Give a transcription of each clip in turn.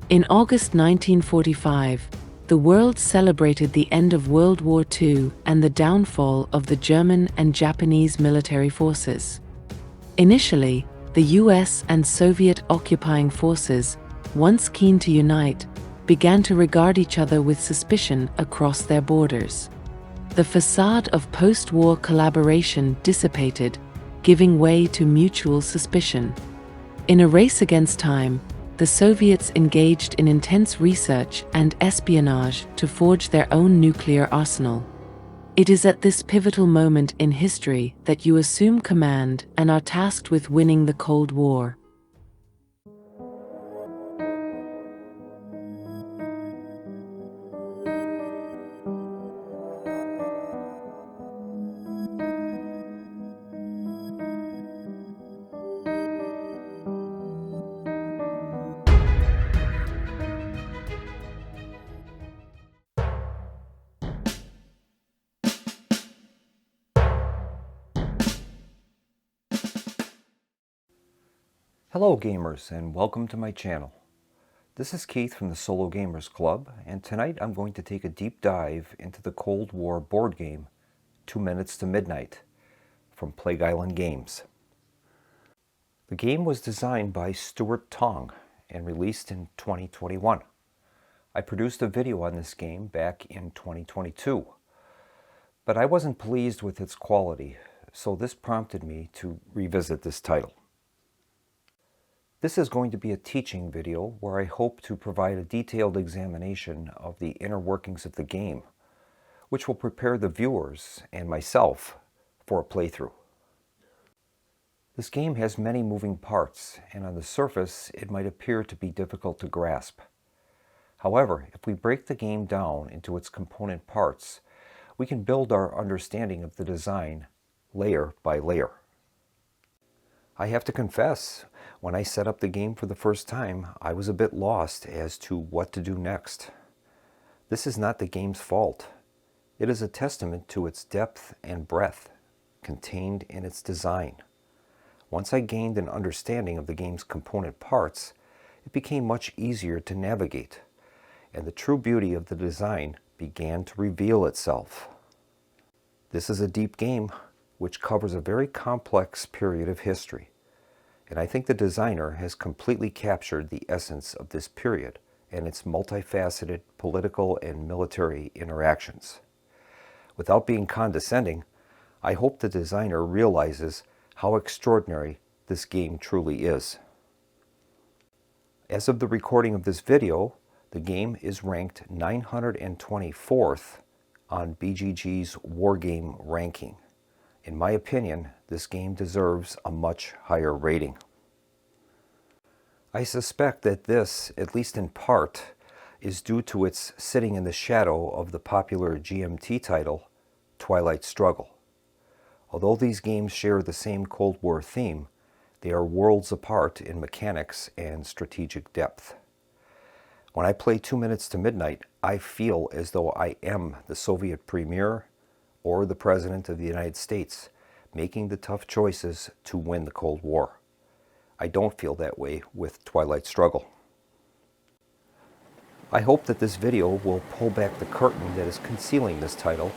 In August 1945, the world celebrated the end of World War II and the downfall of the German and Japanese military forces. Initially, the US and Soviet occupying forces, once keen to unite, began to regard each other with suspicion across their borders. The facade of post-war collaboration dissipated, giving way to mutual suspicion. In a race against time, the Soviets engaged in intense research and espionage to forge their own nuclear arsenal. It is at this pivotal moment in history that you assume command and are tasked with winning the Cold War. Hello gamers, and welcome to my channel. This is Keith from the Solo Gamers Club, and tonight I'm going to take a deep dive into the Cold War board game 2 Minutes to Midnight from Plague Island Games. The game was designed by Stuart Tong and released in 2021. I produced a video on this game back in 2022, but I wasn't pleased with its quality, so this prompted me to revisit this title. This is going to be a teaching video where I hope to provide a detailed examination of the inner workings of the game, which will prepare the viewers and myself for a playthrough. This game has many moving parts, and on the surface it might appear to be difficult to grasp. However, if we break the game down into its component parts, we can build our understanding of the design layer by layer. I have to confess, when I set up the game for the first time, I was a bit lost as to what to do next. This is not the game's fault. It is a testament to its depth and breadth contained in its design. Once I gained an understanding of the game's component parts, it became much easier to navigate, and the true beauty of the design began to reveal itself. This is a deep game which covers a very complex period of history, and I think the designer has completely captured the essence of this period and its multifaceted political and military interactions. Without being condescending, I hope the designer realizes how extraordinary this game truly is. As of the recording of this video, the game is ranked 924th on BGG's Wargame ranking. In my opinion, this game deserves a much higher rating. I suspect that this, at least in part, is due to its sitting in the shadow of the popular GMT title, Twilight Struggle. Although these games share the same Cold War theme, they are worlds apart in mechanics and strategic depth. When I play 2 Minutes to Midnight, I feel as though I am the Soviet premier or the President of the United States, making the tough choices to win the Cold War. I don't feel that way with Twilight Struggle. I hope that this video will pull back the curtain that is concealing this title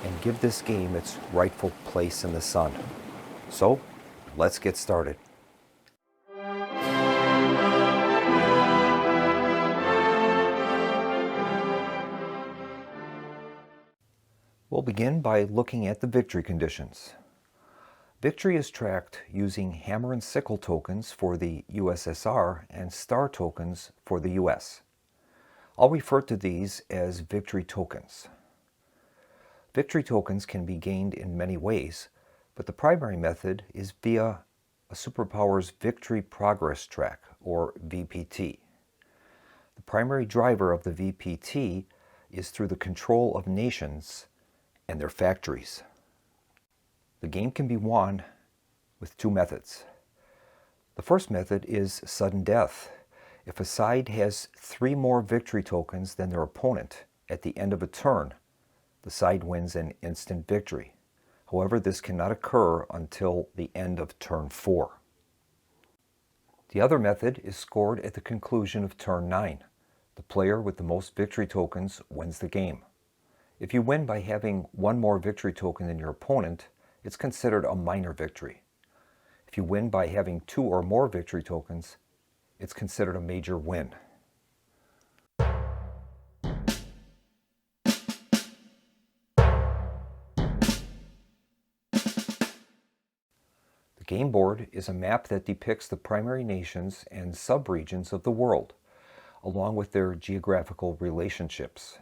and give this game its rightful place in the sun. So, let's get started. We'll begin by looking at the victory conditions. Victory is tracked using hammer and sickle tokens for the USSR and star tokens for the US. I'll refer to these as victory tokens. Victory tokens can be gained in many ways, but the primary method is via a superpower's Victory Progress Track, or VPT. The primary driver of the VPT is through the control of nations and their factories. The game can be won with two methods. The first method is sudden death. If a side has 3 more victory tokens than their opponent at the end of a turn, the side wins an instant victory. However, this cannot occur until the end of turn 4. The other method is scored at the conclusion of turn 9. The player with the most victory tokens wins the game. If you win by having one more victory token than your opponent, it's considered a minor victory. If you win by having 2 or more victory tokens, it's considered a major win. The game board is a map that depicts the primary nations and subregions of the world, along with their geographical relationships.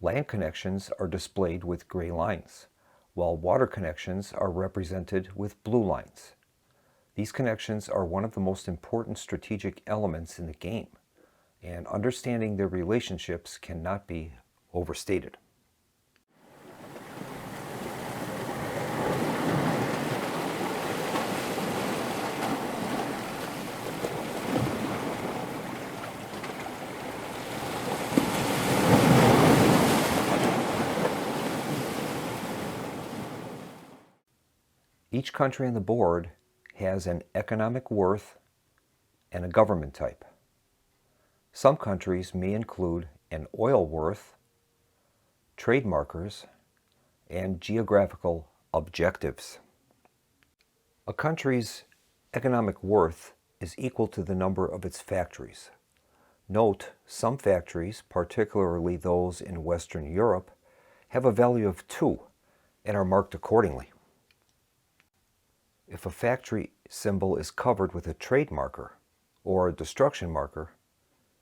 Land connections are displayed with gray lines, while water connections are represented with blue lines. These connections are one of the most important strategic elements in the game, and understanding their relationships cannot be overstated. Each country on the board has an economic worth and a government type. Some countries may include an oil worth, trade markers, and geographical objectives. A country's economic worth is equal to the number of its factories. Note, some factories, particularly those in Western Europe, have a value of 2 and are marked accordingly. If a factory symbol is covered with a trade marker or a destruction marker,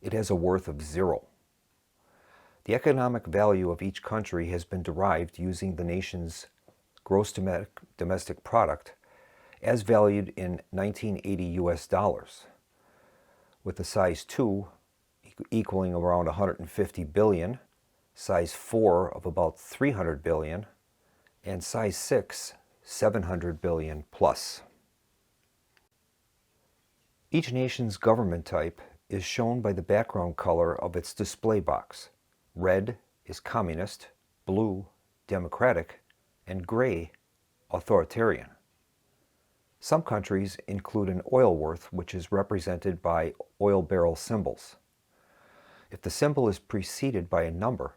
it has a worth of 0. The economic value of each country has been derived using the nation's gross domestic product as valued in 1980 US dollars, with the size 2 equaling around 150 billion, size 4 of about 300 billion, and size 6 700 billion plus. Each nation's government type is shown by the background color of its display box. Red is communist, blue democratic, and gray authoritarian. Some countries include an oil worth, which is represented by oil barrel symbols. If the symbol is preceded by a number,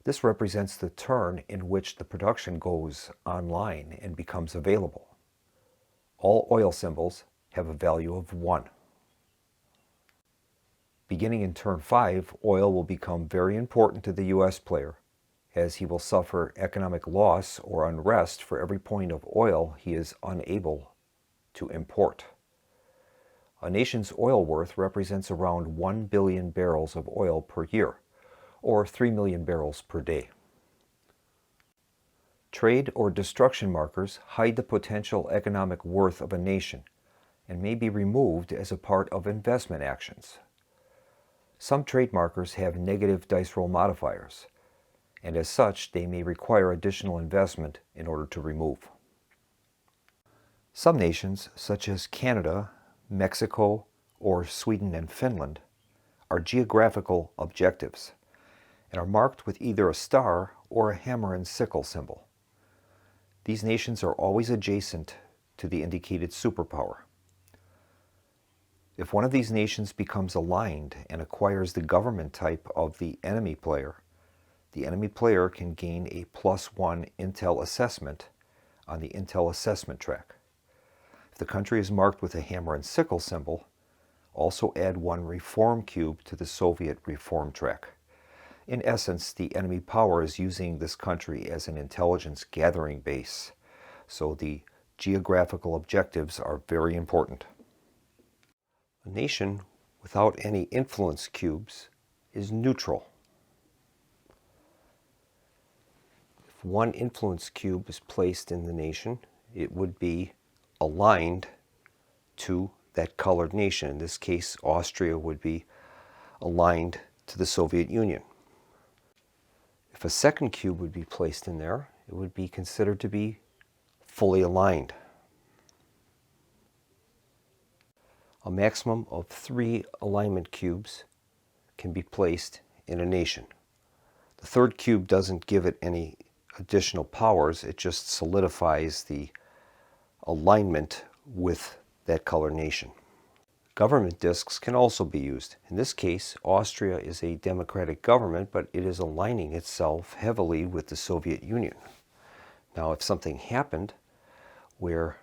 this represents the turn in which the production goes online and becomes available. All oil symbols have a value of 1. Beginning in turn 5, oil will become very important to the US player, as he will suffer economic loss or unrest for every point of oil he is unable to import. A nation's oil worth represents around 1 billion barrels of oil per year, or 3 million barrels per day. Trade or destruction markers hide the potential economic worth of a nation and may be removed as a part of investment actions. Some trade markers have negative dice roll modifiers, and as such they may require additional investment in order to remove. Some nations, such as Canada, Mexico, or Sweden and Finland, are geographical objectives and are marked with either a star or a hammer and sickle symbol. These nations are always adjacent to the indicated superpower. If one of these nations becomes aligned and acquires the government type of the enemy player can gain a +1 intel assessment on the intel assessment track. If the country is marked with a hammer and sickle symbol, also add 1 reform cube to the Soviet reform track. In essence, the enemy power is using this country as an intelligence gathering base, so the geographical objectives are very important. A nation without any influence cubes is neutral. If 1 influence cube is placed in the nation, it would be aligned to that colored nation. In this case, Austria would be aligned to the Soviet Union. If a second cube would be placed in there, it would be considered to be fully aligned. A maximum of 3 alignment cubes can be placed in a nation. The third cube doesn't give it any additional powers, it just solidifies the alignment with that color nation. Government discs can also be used. In this case, Austria is a democratic government, but it is aligning itself heavily with the Soviet Union. Now, if something happened where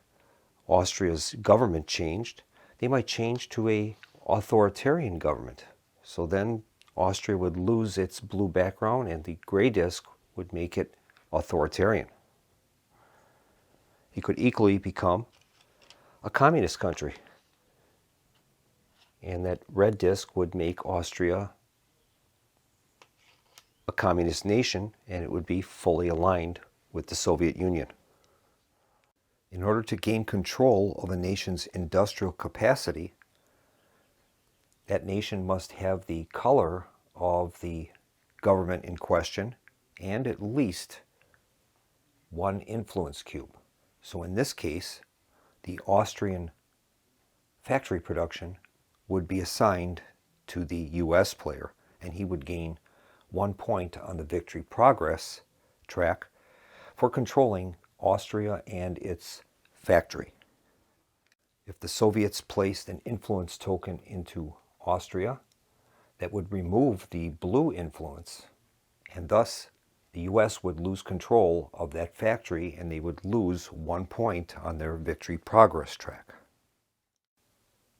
Austria's government changed, they might change to an authoritarian government. So then Austria would lose its blue background and the gray disc would make it authoritarian. It could equally become a communist country. And that red disc would make Austria a communist nation, and it would be fully aligned with the Soviet Union. In order to gain control of a nation's industrial capacity, that nation must have the color of the government in question and at least one influence cube. So in this case, the Austrian factory production would be assigned to the US player, and he would gain 1 point on the victory progress track for controlling Austria and its factory. If the Soviets placed an influence token into Austria, that would remove the blue influence, and thus the US would lose control of that factory and they would lose 1 point on their victory progress track.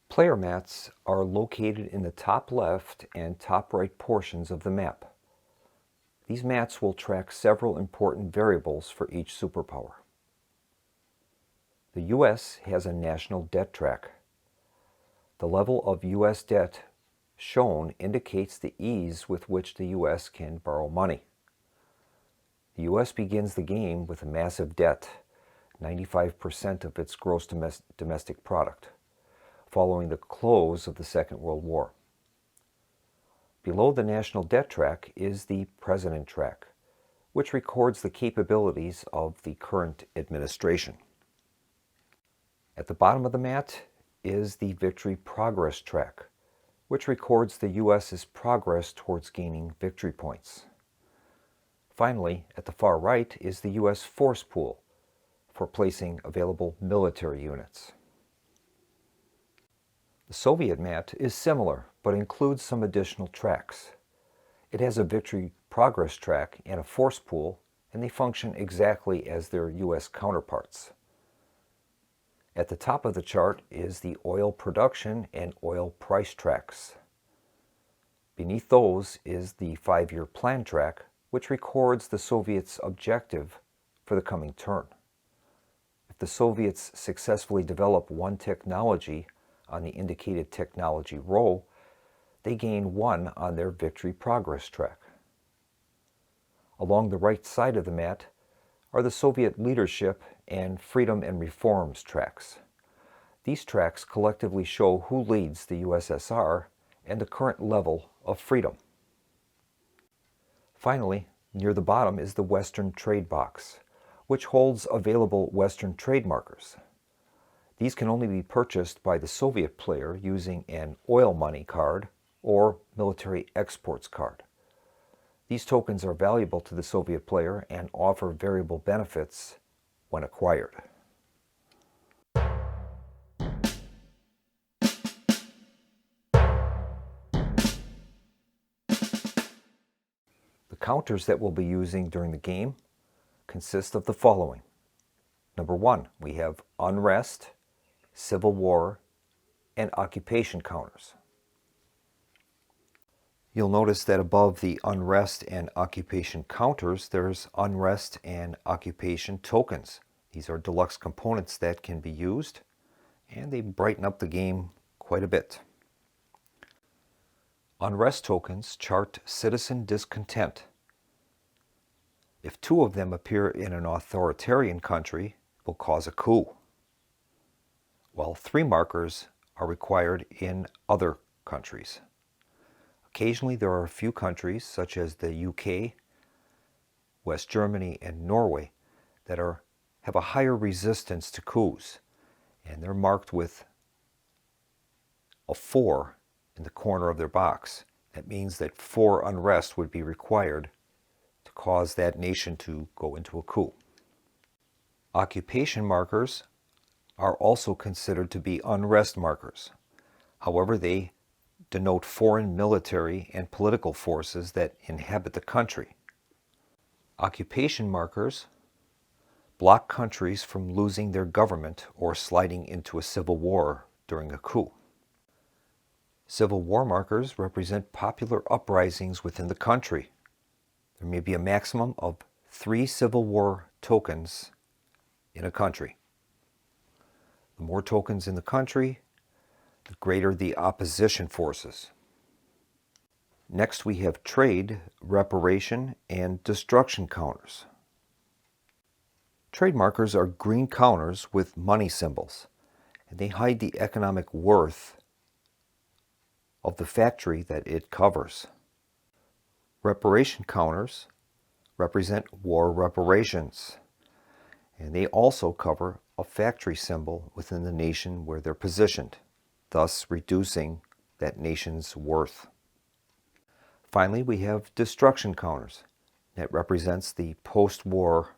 Player mats are located in the top left and top right portions of the map. These mats will track several important variables for each superpower. The US has a national debt track. The level of US debt shown indicates the ease with which the US can borrow money. The US begins the game with a massive debt, 95% of its gross domestic product, following the close of the Second World War. Below the national debt track is the president track, which records the capabilities of the current administration. At the bottom of the mat is the victory progress track, which records the US's progress towards gaining victory points. Finally, at the far right is the US force pool for placing available military units. The Soviet mat is similar, but includes some additional tracks. It has a victory progress track and a force pool, and they function exactly as their US counterparts. At the top of the chart is the oil production and oil price tracks. Beneath those is the 5-year plan track, which records the Soviets' objective for the coming turn. If the Soviets successfully develop one technology on the indicated technology row, they gain 1 on their victory progress track. Along the right side of the mat are the Soviet leadership and freedom and reforms tracks. These tracks collectively show who leads the USSR and the current level of freedom. Finally, near the bottom is the Western trade box, which holds available Western trade markers. These can only be purchased by the Soviet player using an oil money card or military exports card. These tokens are valuable to the Soviet player and offer variable benefits when acquired. The counters that we'll be using during the game consist of the following. Number 1, we have Unrest, Civil War, and Occupation counters. You'll notice that above the Unrest and Occupation counters, there's Unrest and Occupation tokens. These are deluxe components that can be used, and they brighten up the game quite a bit. Unrest tokens chart citizen discontent. If 2 of them appear in an authoritarian country, it will cause a coup, while 3 markers are required in other countries. Occasionally there are a few countries, such as the UK, West Germany, and Norway, that have a higher resistance to coups, and they're marked with a 4 in the corner of their box. That means that 4 unrest would be required to cause that nation to go into a coup. Occupation markers are also considered to be unrest markers. However, they denote foreign military and political forces that inhabit the country. Occupation markers block countries from losing their government or sliding into a civil war during a coup. Civil war markers represent popular uprisings within the country. There may be a maximum of 3 Civil War tokens in a country. The more tokens in the country, the greater the opposition forces. Next, we have trade, reparation, and destruction counters. Trade markers are green counters with money symbols, and they hide the economic worth of the factory that it covers. Reparation counters represent war reparations, and they also cover a factory symbol within the nation where they're positioned, thus reducing that nation's worth. Finally, we have destruction counters. That represents the post-war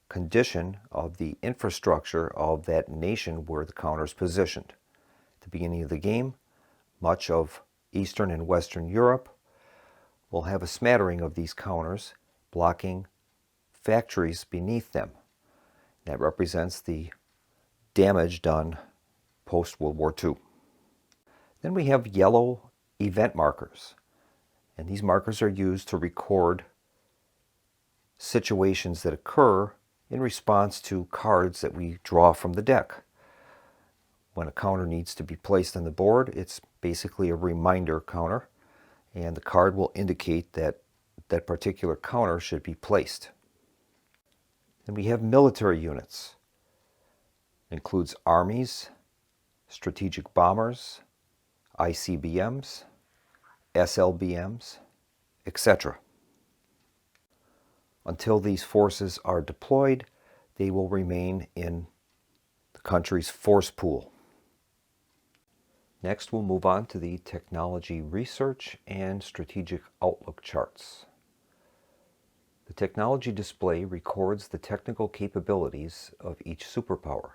condition of the infrastructure of that nation where the counter is positioned. At the beginning of the game, much of Eastern and Western Europe will have a smattering of these counters blocking factories beneath them. That represents the damage done post-World War II. Then we have yellow event markers, and these markers are used to record situations that occur in response to cards that we draw from the deck. When a counter needs to be placed on the board, it's basically a reminder counter, and the card will indicate that that particular counter should be placed. Then we have military units. It includes armies, strategic bombers, ICBMs, SLBMs, etc. Until these forces are deployed, they will remain in the country's force pool. Next, we'll move on to the technology research and strategic outlook charts. The technology display records the technical capabilities of each superpower.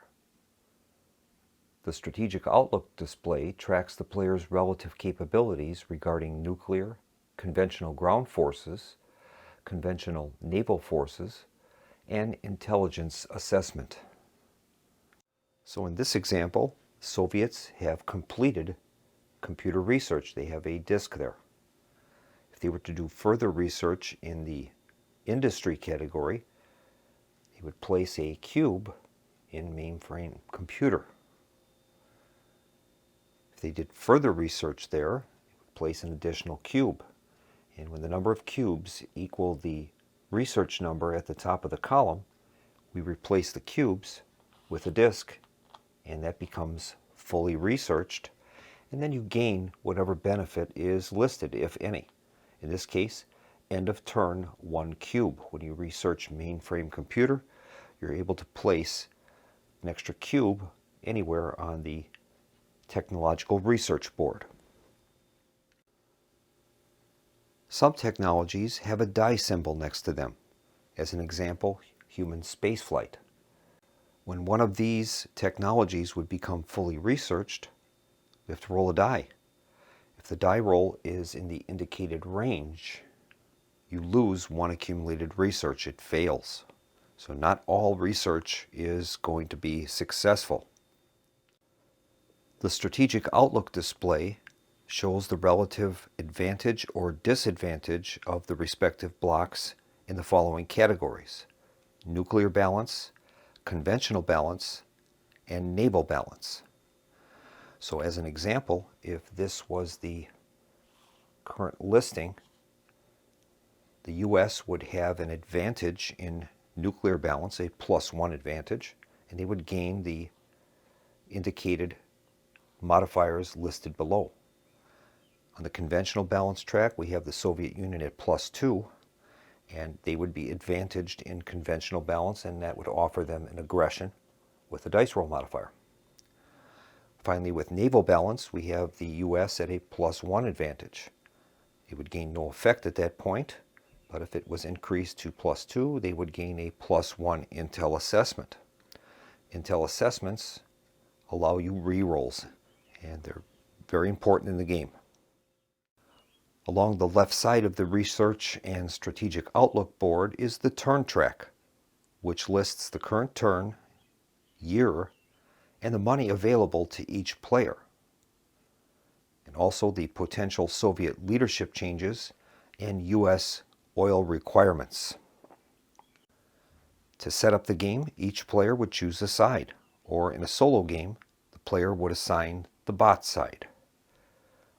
The strategic outlook display tracks the player's relative capabilities regarding nuclear, conventional ground forces, conventional naval forces, and intelligence assessment. So in this example, Soviets have completed computer research. They have a disk there. If they were to do further research in the industry category, they would place a cube in mainframe computer. If they did further research there, they would place an additional cube. And when the number of cubes equal the research number at the top of the column, we replace the cubes with a disk, and that becomes fully researched, and then you gain whatever benefit is listed, if any. In this case, end of turn 1 cube. When you research mainframe computer, you're able to place an extra cube anywhere on the technological research board. Some technologies have a die symbol next to them. As an example, human spaceflight. When one of these technologies would become fully researched, we have to roll a die. If the die roll is in the indicated range, you lose 1 accumulated research. It fails. So not all research is going to be successful. The strategic outlook display shows the relative advantage or disadvantage of the respective blocks in the following categories: nuclear balance, conventional balance, and naval balance. So as an example, if this was the current listing, the US would have an advantage in nuclear balance, a +1 advantage, and they would gain the indicated modifiers listed below. On the conventional balance track, we have the Soviet Union at +2, and they would be advantaged in conventional balance, and that would offer them an aggression with a dice roll modifier. Finally, with naval balance, we have the US at a +1 advantage. It would gain no effect at that point, but if it was increased to +2, they would gain a +1 intel assessment. Intel assessments allow you re-rolls, and they're very important in the game. Along the left side of the Research and Strategic Outlook board is the turn track, which lists the current turn, year, and the money available to each player, and also the potential Soviet leadership changes and U.S. oil requirements. To set up the game, each player would choose a side, or in a solo game, the player would assign the bot side.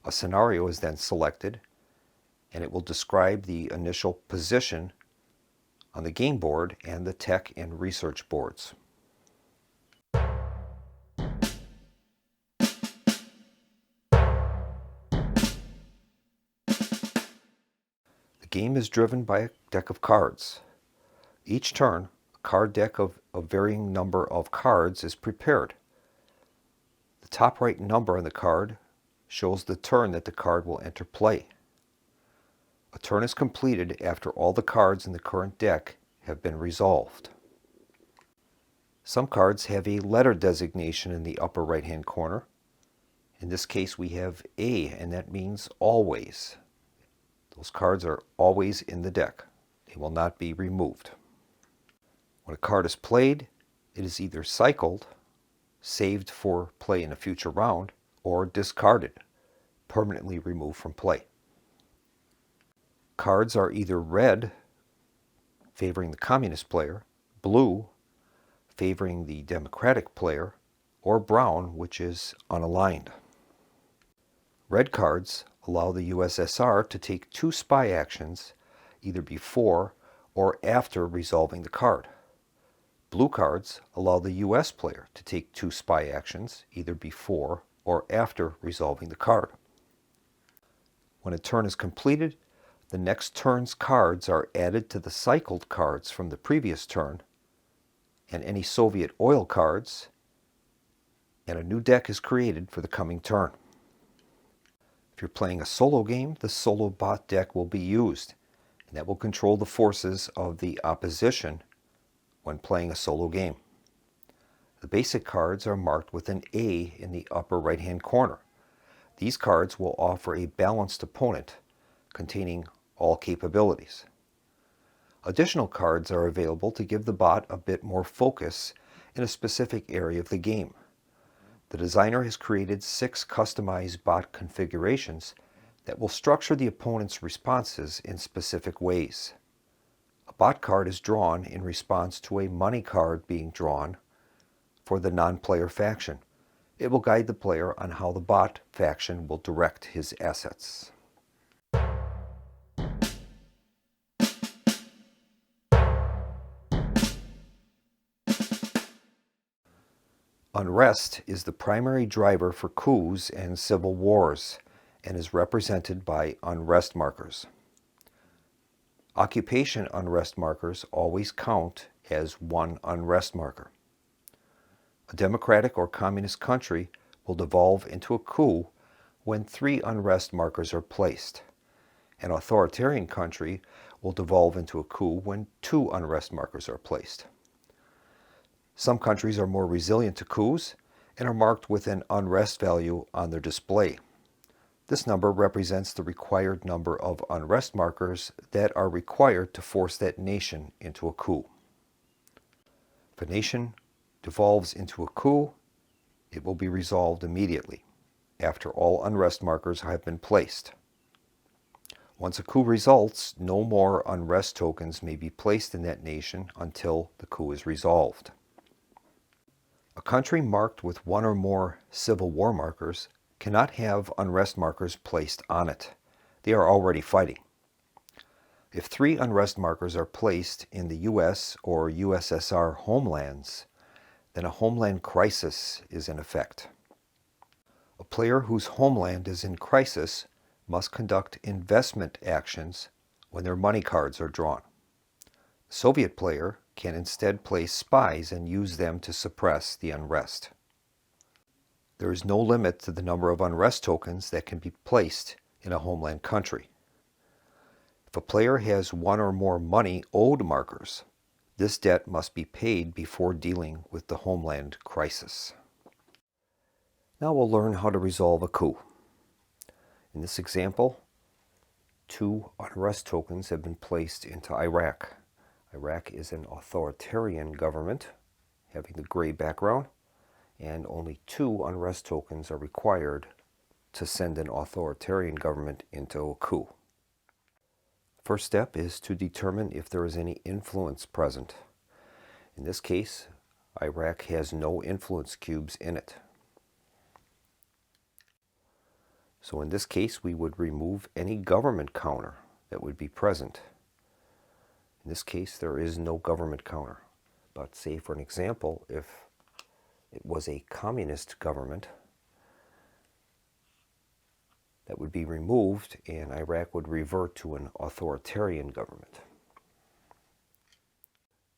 A scenario is then selected, and it will describe the initial position on the game board and the tech and research boards. The game is driven by a deck of cards. Each turn, a card deck of a varying number of cards is prepared. The top right number on the card shows the turn that the card will enter play. A turn is completed after all the cards in the current deck have been resolved. Some cards have a letter designation in the upper right-hand corner. In this case we have A, and that means always. Those cards are always in the deck. They will not be removed. When a card is played, it is either cycled, saved for play in a future round, or discarded, permanently removed from play. Cards are either red, favoring the communist player, blue, favoring the democratic player, or brown, which is unaligned. Red cards allow the USSR to take 2 spy actions either before or after resolving the card. Blue cards allow the US player to take 2 spy actions either before or after resolving the card. When a turn is completed, the next turn's cards are added to the cycled cards from the previous turn, and any Soviet oil cards, and a new deck is created for the coming turn. If you're playing a solo game, the solo bot deck will be used, and that will control the forces of the opposition when playing a solo game. The basic cards are marked with an A in the upper right-hand corner. These cards will offer a balanced opponent containing all capabilities. Additional cards are available to give the bot a bit more focus in a specific area of the game. The designer has created 6 customized bot configurations that will structure the opponent's responses in specific ways. A bot card is drawn in response to a money card being drawn for the non-player faction. It will guide the player on how the bot faction will direct his assets. Unrest is the primary driver for coups and civil wars and is represented by unrest markers. Occupation unrest markers always count as 1 unrest marker. A democratic or communist country will devolve into a coup when 3 unrest markers are placed. An authoritarian country will devolve into a coup when 2 unrest markers are placed. Some countries are more resilient to coups and are marked with an unrest value on their display. This number represents the required number of unrest markers that are required to force that nation into a coup. If a nation devolves into a coup, it will be resolved immediately after all unrest markers have been placed. Once a coup results, no more unrest tokens may be placed in that nation until the coup is resolved. A country marked with 1 or more civil war markers cannot have unrest markers placed on it. They are already fighting. If 3 unrest markers are placed in the US or USSR homelands, then a homeland crisis is in effect. A player whose homeland is in crisis must conduct investment actions when their money cards are drawn. The Soviet player can instead place spies and use them to suppress the unrest. There is no limit to the number of unrest tokens that can be placed in a homeland country. If a player has 1 or more money owed markers, this debt must be paid before dealing with the homeland crisis. Now we'll learn how to resolve a coup. In this example, 2 Unrest tokens have been placed into Iraq. Iraq is an authoritarian government, having the gray background, and only 2 Unrest tokens are required to send an authoritarian government into a coup. First step is to determine if there is any influence present. In this case, Iraq has no influence cubes in it. So in this case, we would remove any government counter that would be present. In this case, there is no government counter. But say, for an example, if it was a communist government, that would be removed and Iraq would revert to an authoritarian government.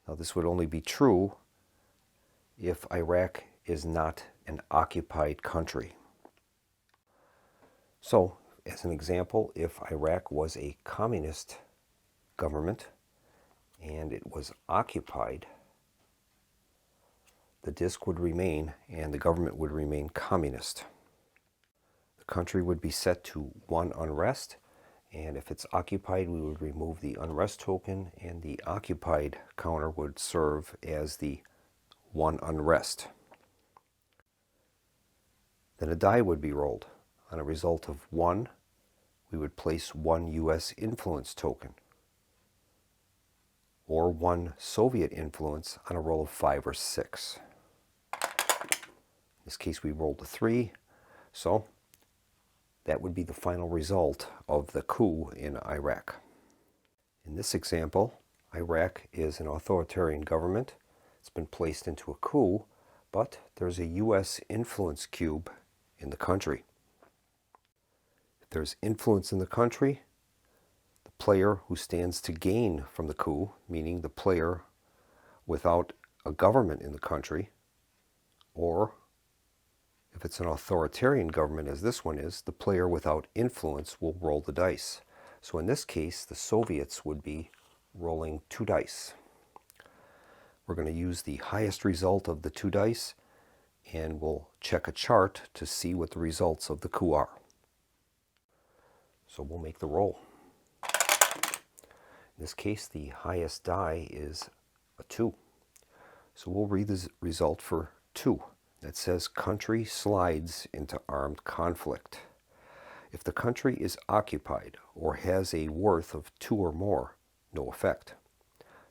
Now, this would only be true if Iraq is not an occupied country. So, as an example, if Iraq was a communist government and it was occupied, the disk would remain and the government would remain communist. The country would be set to 1 unrest, and if it's occupied, we would remove the unrest token, and the occupied counter would serve as the 1 unrest. Then a die would be rolled. On a result of 1, we would place 1 U.S. influence token, or 1 Soviet influence on a roll of 5 or 6. In this case, we rolled a 3, so that would be the final result of the coup in Iraq. In this example, Iraq is an authoritarian government. It's been placed into a coup, but there's a U.S. influence cube in the country. If there's influence in the country, the player who stands to gain from the coup, meaning the player without a government in the country, or if it's an authoritarian government, as this one is, the player without influence will roll the dice. So in this case, the Soviets would be rolling 2 dice. We're going to use the highest result of the 2 dice, and we'll check a chart to see what the results of the coup are. So we'll make the roll. In this case, the highest die is a 2. So we'll read the result for 2. That says country slides into armed conflict. If the country is occupied or has a worth of 2 or more, no effect.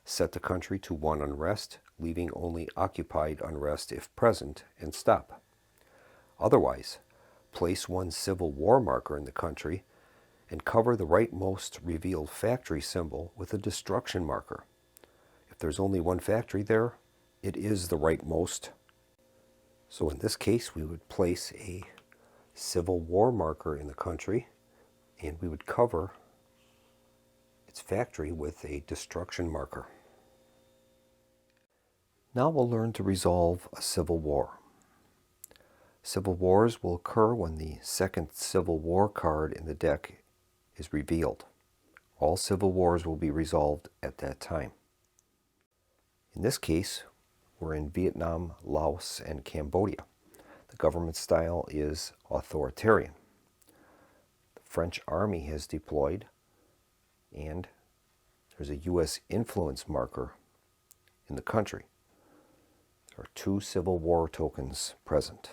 Set the country to 1 unrest, leaving only occupied unrest if present, and stop. Otherwise, place 1 civil war marker in the country and cover the rightmost revealed factory symbol with a destruction marker. If there's only 1 factory there, it is the rightmost. So in this case, we would place a civil war marker in the country, and we would cover its factory with a destruction marker. Now we'll learn to resolve a civil war. Civil wars will occur when the second Civil War card in the deck is revealed. All civil wars will be resolved at that time. In this case, we're in Vietnam, Laos, and Cambodia. The government style is authoritarian. The French army has deployed, and there's a U.S. influence marker in the country. There are 2 Civil War tokens present.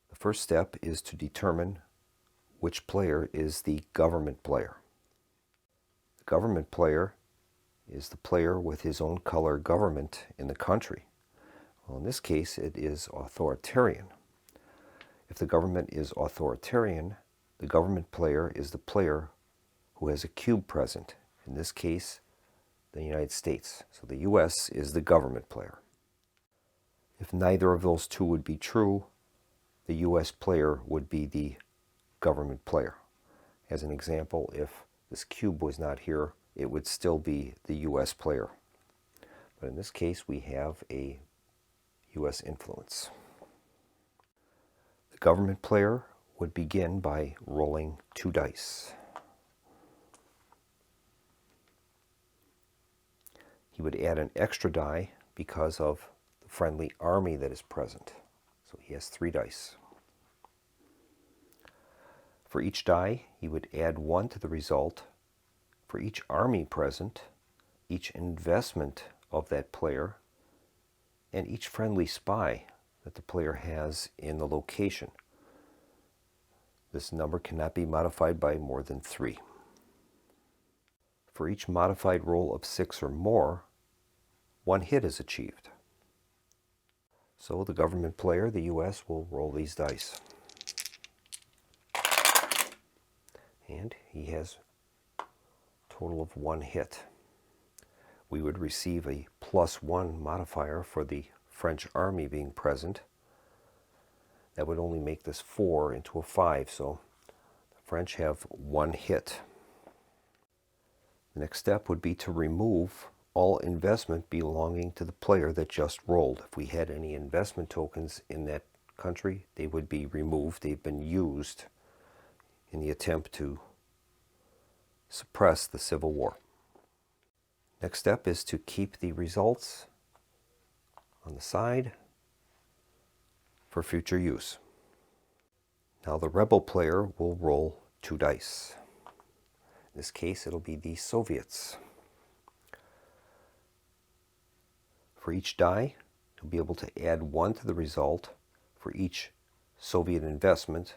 The first step is to determine which player is the government player. The government player is the player with his own color government in the country. Well, in this case, it is authoritarian. If the government is authoritarian, the government player is the player who has a cube present. In this case, the United States. So the U.S. is the government player. If neither of those 2 would be true, the U.S. player would be the government player. As an example, if this cube was not here, it would still be the U.S. player. But in this case, we have a U.S. influence. The government player would begin by rolling 2 dice. He would add an extra die because of the friendly army that is present. So he has 3 dice. For each die, he would add 1 to the result. For each army present, each investment of that player, and each friendly spy that the player has in the location. This number cannot be modified by more than 3. For each modified roll of 6 or more, 1 hit is achieved. So the government player, the US, will roll these dice. And he has a total of 1 hit. We would receive a +1 modifier for the French army being present. That would only make this 4 into a 5, so the French have 1 hit. The next step would be to remove all investment belonging to the player that just rolled. If we had any investment tokens in that country, they would be removed. They've been used in the attempt to suppress the civil war. Next step is to keep the results on the side for future use. Now the rebel player will roll 2 dice. In this case, it'll be the Soviets. For each die, you'll be able to add 1 to the result for each Soviet investment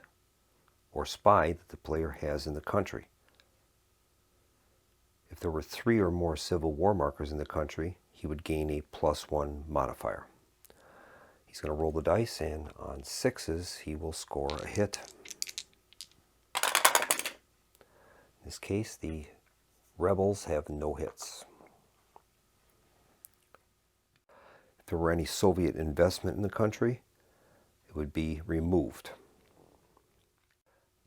or spy that the player has in the country. If there were 3 or more Civil War markers in the country, he would gain a +1 modifier. He's going to roll the dice, and on 6s, he will score a hit. In this case, the rebels have no hits. If there were any Soviet investment in the country, it would be removed.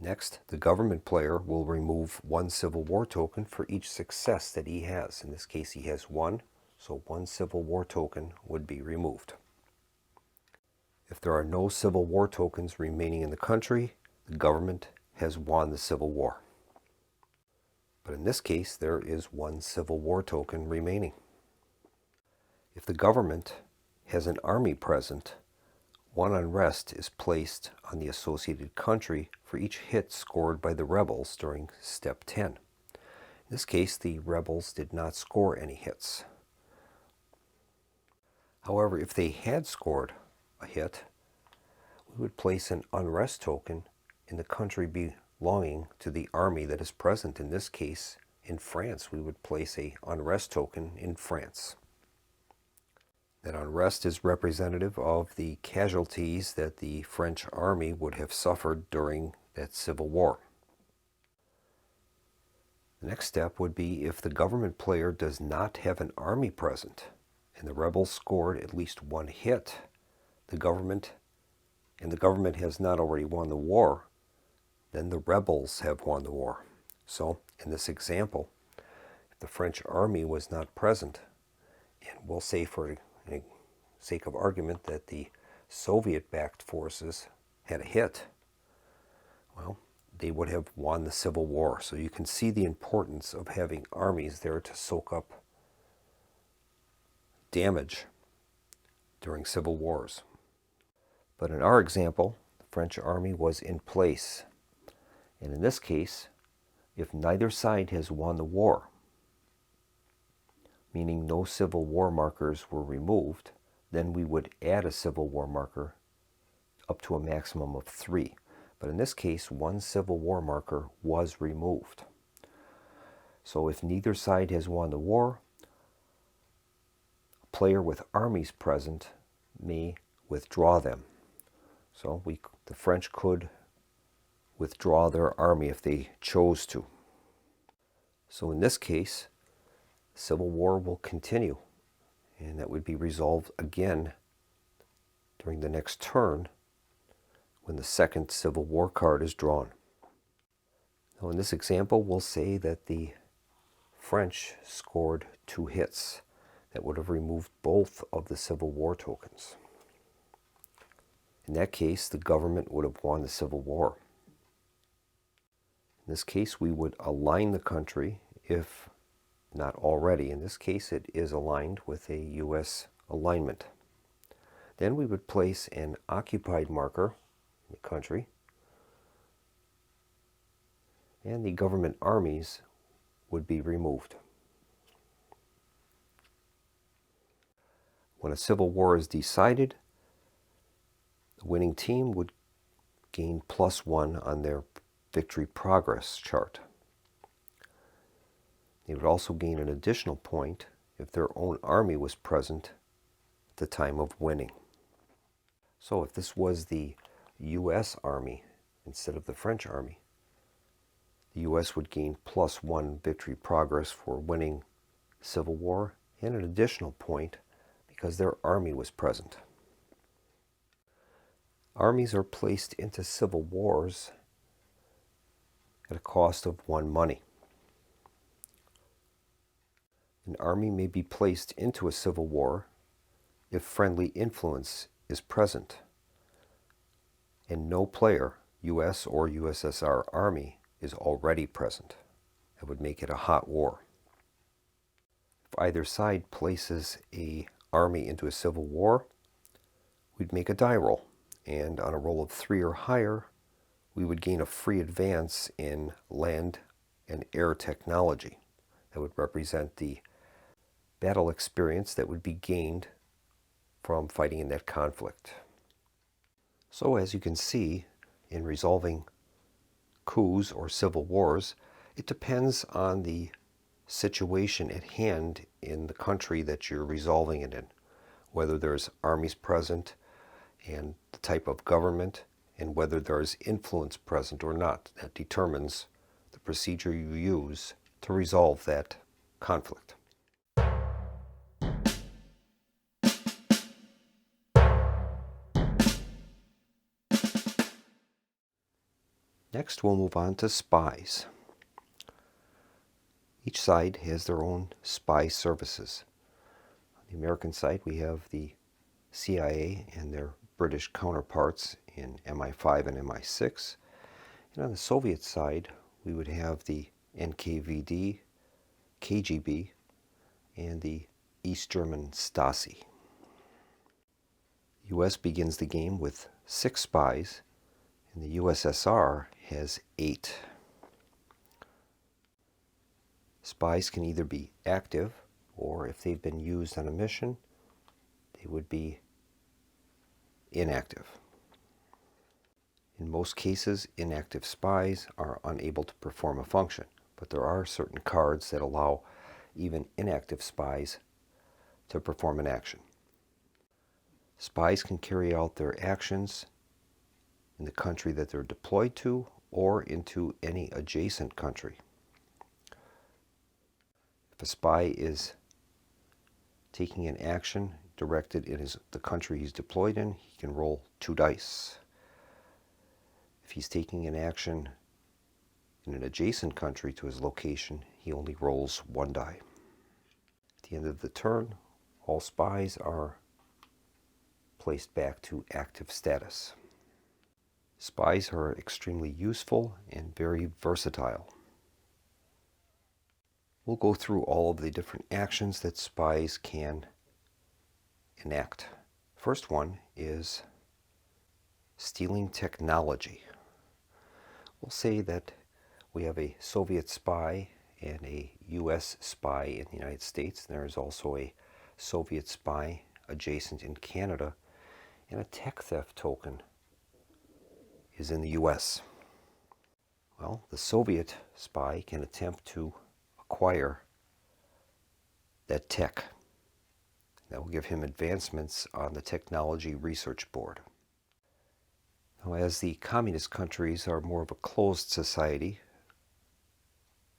Next, the government player will remove 1 Civil War token for each success that he has. In this case, he has 1, so 1 Civil War token would be removed. If there are no Civil War tokens remaining in the country, the government has won the Civil War. But in this case, there is 1 Civil War token remaining. If the government has an army present, 1 Unrest is placed on the associated country for each hit scored by the rebels during step 10. In this case, the rebels did not score any hits. However, if they had scored a hit, we would place an Unrest token in the country belonging to the army that is present. In this case, in France, we would place an Unrest token in France. That Unrest is representative of the casualties that the French army would have suffered during that civil war. The next step would be if the government player does not have an army present and the rebels scored at least 1 hit, the government has not already won the war, then the rebels have won the war. So in this example, if the French army was not present, and we'll say for the sake of argument that the Soviet-backed forces had a hit, well, they would have won the Civil War. So you can see the importance of having armies there to soak up damage during civil wars. But in our example, the French army was in place. And in this case, if neither side has won the war, meaning no Civil War markers were removed, then we would add a Civil War marker up to a maximum of 3. But in this case, 1 Civil War marker was removed. So if neither side has won the war, a player with armies present may withdraw them. So the French could withdraw their army if they chose to. So in this case, Civil War will continue, and that would be resolved again during the next turn when the second Civil War card is drawn. Now in this example, we'll say that the French scored 2 hits. That would have removed both of the Civil War tokens. In that case, the government would have won the Civil War. In this case, we would align the country if not already. In this case, it is aligned with a U.S. alignment. Then we would place an occupied marker in the country. and the government armies would be removed. When a civil war is decided, the winning team would gain +1 on their victory progress chart. They would also gain an additional point if their own army was present at the time of winning. So if this was the U.S. Army instead of the French Army, the U.S. would gain +1 victory progress for winning Civil War and an additional point because their army was present. Armies are placed into civil wars at a cost of 1 money. An army may be placed into a civil war if friendly influence is present and no player, U.S. or USSR Army, is already present. That would make it a hot war. If either side places an army into a civil war, we'd make a die roll, and on a roll of 3 or higher, we would gain a free advance in land and air technology. That would represent the battle experience that would be gained from fighting in that conflict. So as you can see, in resolving coups or civil wars, it depends on the situation at hand in the country that you're resolving it in, whether there's armies present and the type of government, and whether there's influence present or not. That determines the procedure you use to resolve that conflict. Next, we'll move on to spies. Each side has their own spy services. On the American side, we have the CIA and their British counterparts in MI5 and MI6. And on the Soviet side, we would have the NKVD, KGB, and the East German Stasi. The US begins the game with 6 spies, and the USSR has 8. Spies can either be active, or if they've been used on a mission, they would be inactive. In most cases, inactive spies are unable to perform a function, but there are certain cards that allow even inactive spies to perform an action. Spies can carry out their actions in the country that they're deployed to or into any adjacent country. If a spy is taking an action directed in the country he's deployed in, he can roll 2 dice. If he's taking an action in an adjacent country to his location, he only rolls 1 die. At the end of the turn, all spies are placed back to active status. Spies are extremely useful and very versatile. We'll go through all of the different actions that spies can enact. First one is stealing technology. We'll say that we have a Soviet spy and a US spy in the United States. There is also a Soviet spy adjacent in Canada, and a tech theft token is in the US. Well, the Soviet spy can attempt to acquire that tech. That will give him advancements on the technology research board. Now, as the communist countries are more of a closed society,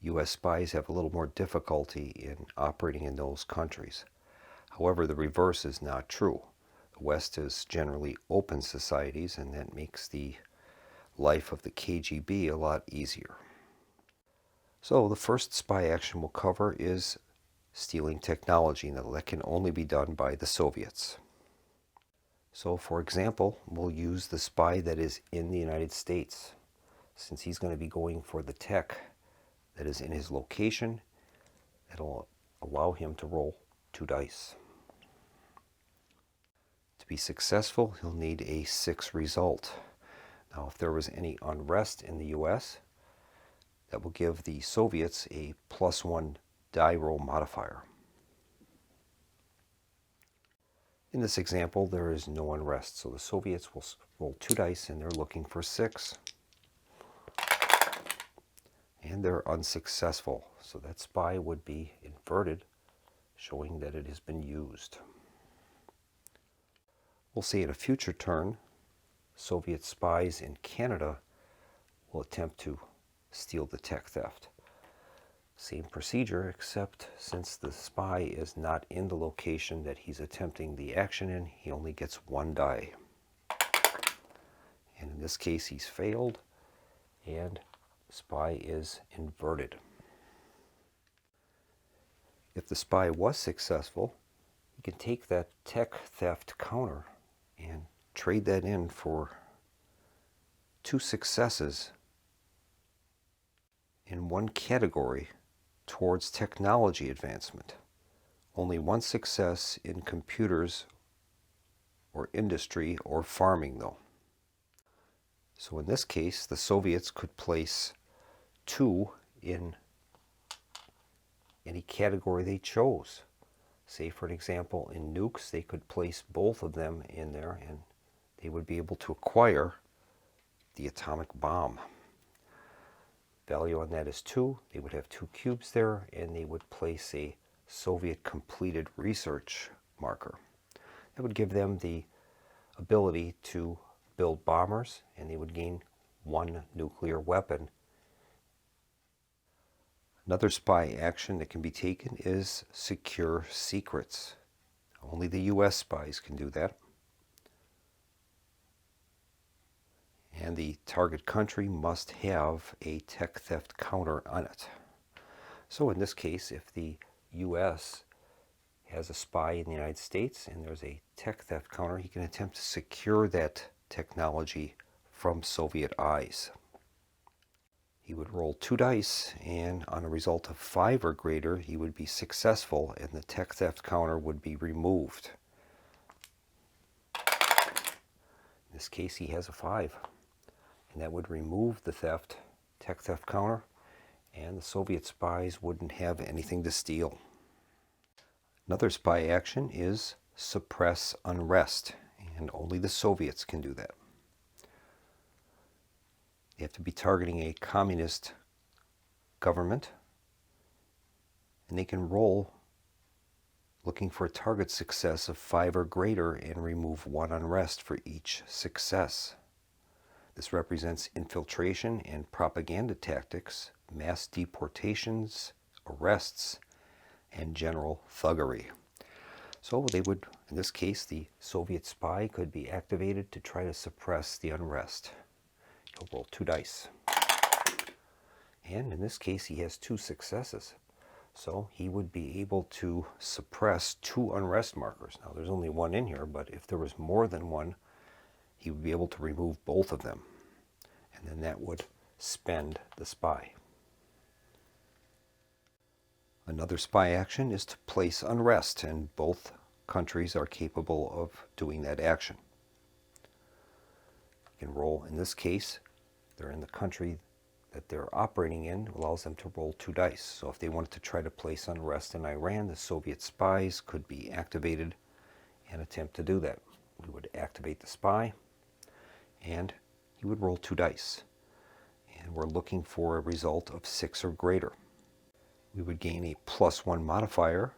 US spies have a little more difficulty in operating in those countries. However, the reverse is not true. The West is generally open societies, and that makes the life of the KGB a lot easier. So the first spy action we'll cover is stealing technology. Now, that can only be done by the Soviets. So for example, we'll use the spy that is in the United States. Since he's going to be going for the tech that is in his location, it'll allow him to roll 2 dice. To be successful, he'll need a 6 result. Now, if there was any unrest in the US, That will give the Soviets a +1 die roll modifier. In this example, there is no unrest, so the Soviets will roll 2 dice and they're looking for 6. And they're unsuccessful, so that spy would be inverted, showing that it has been used. We'll see in a future turn, Soviet spies in Canada will attempt to steal the tech theft. Same procedure, except since the spy is not in the location that he's attempting the action in, he only gets 1 die. And in this case, he's failed, and the spy is inverted. If the spy was successful, you can take that tech theft counter and trade that in for 2 successes in one category towards technology advancement. Only 1 success in computers or industry or farming, though. So in this case, the Soviets could place 2 in any category they chose. Say, for an example, in nukes, they could place both of them in there and they would be able to acquire the atomic bomb. Value on that is 2. They would have 2 cubes there, and they would place a Soviet completed research marker. That would give them the ability to build bombers, and they would gain 1 nuclear weapon. Another spy action that can be taken is secure secrets. Only the US spies can do that. And the target country must have a tech theft counter on it. So in this case, if the US has a spy in the United States and there's a tech theft counter, he can attempt to secure that technology from Soviet eyes. He would roll 2 dice, and on a result of 5 or greater, he would be successful and the tech theft counter would be removed. In this case, he has a 5. And that would remove the tech theft counter, and the Soviet spies wouldn't have anything to steal. Another spy action is suppress unrest, and only the Soviets can do that. They have to be targeting a communist government, and they can roll looking for a target success of 5 or greater and remove 1 unrest for each success. This represents infiltration and propaganda tactics, mass deportations, arrests, and general thuggery. So they would, in this case, the Soviet spy could be activated to try to suppress the unrest. He'll roll 2 dice. And in this case, he has 2 successes. So he would be able to suppress 2 unrest markers. Now there's only 1 in here, but if there was more than 1, he would be able to remove both of them. And then that would spend the spy. Another spy action is to place unrest, and both countries are capable of doing that action. You can roll, in this case, they're in the country that they're operating in, allows them to roll 2 dice. So if they wanted to try to place unrest in Iran, the Soviet spies could be activated and attempt to do that. We would activate the spy, and he would roll 2 dice. And we're looking for a result of 6 or greater. We would gain a +1 modifier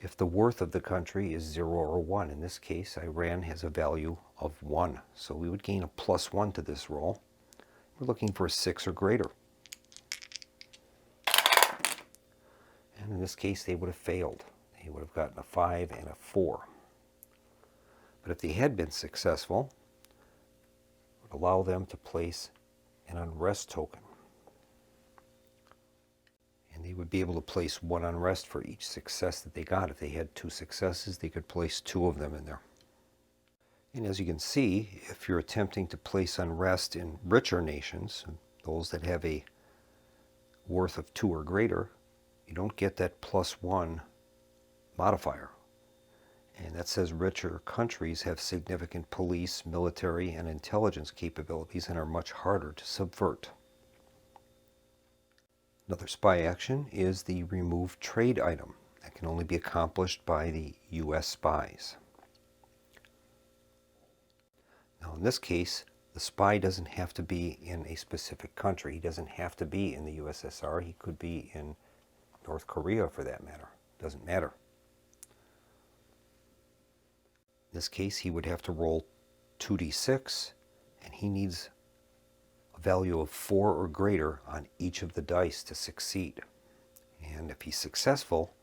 if the worth of the country is 0 or 1. In this case, Iran has a value of 1. So we would gain a +1 to this roll. We're looking for a 6 or greater. And in this case, they would have failed. They would have gotten a 5 and a 4. But if they had been successful, it would allow them to place an unrest token. And they would be able to place 1 unrest for each success that they got. If they had 2 successes, they could place 2 of them in there. And as you can see, if you're attempting to place unrest in richer nations, those that have a worth of 2 or greater, you don't get that +1 modifier. And that says richer countries have significant police, military, and intelligence capabilities and are much harder to subvert. Another spy action is the remove trade item. That can only be accomplished by the U.S. spies. Now in this case, the spy doesn't have to be in a specific country. He doesn't have to be in the USSR. He could be in North Korea for that matter. Doesn't matter. In this case, he would have to roll 2d6, and he needs a value of 4 or greater on each of the dice to succeed. And if he's successful,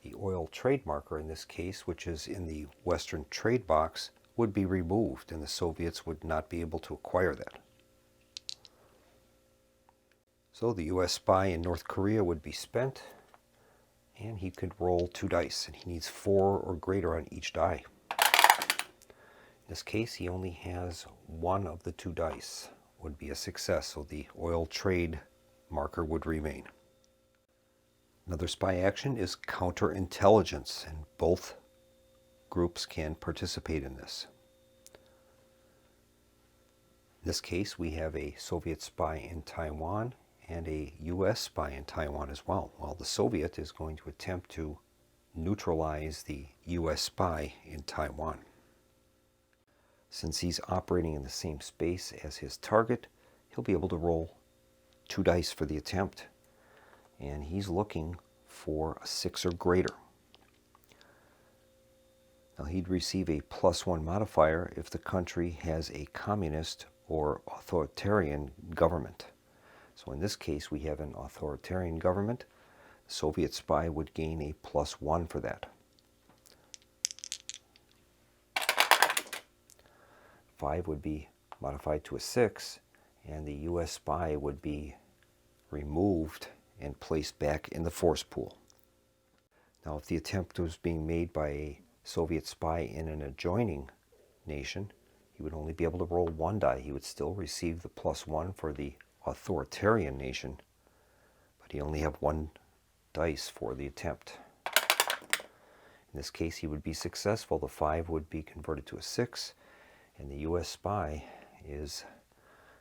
the oil trade marker in this case, which is in the Western trade box, would be removed, and the Soviets would not be able to acquire that. So the US spy in North Korea would be spent, and he could roll 2 dice, and he needs 4 or greater on each die. In this case, he only has 1 of the 2 dice would be a success, so the oil trade marker would remain. Another spy action is counterintelligence, and both groups can participate in this. In this case, we have a Soviet spy in Taiwan and a US spy in Taiwan as well, while the Soviet is going to attempt to neutralize the US spy in Taiwan. Since he's operating in the same space as his target, he'll be able to roll 2 dice for the attempt, and he's looking for a 6 or greater. Now he'd receive a +1 modifier if the country has a communist or authoritarian government. So in this case, we have an authoritarian government. The Soviet spy would gain a +1 for that. 5 would be modified to a 6, and the US spy would be removed and placed back in the force pool. Now if the attempt was being made by a Soviet spy in an adjoining nation, he would only be able to roll 1 die. He would still receive the +1 for the authoritarian nation, but he only have 1 dice for the attempt. In this case, he would be successful. The 5 would be converted to a 6, and the US spy is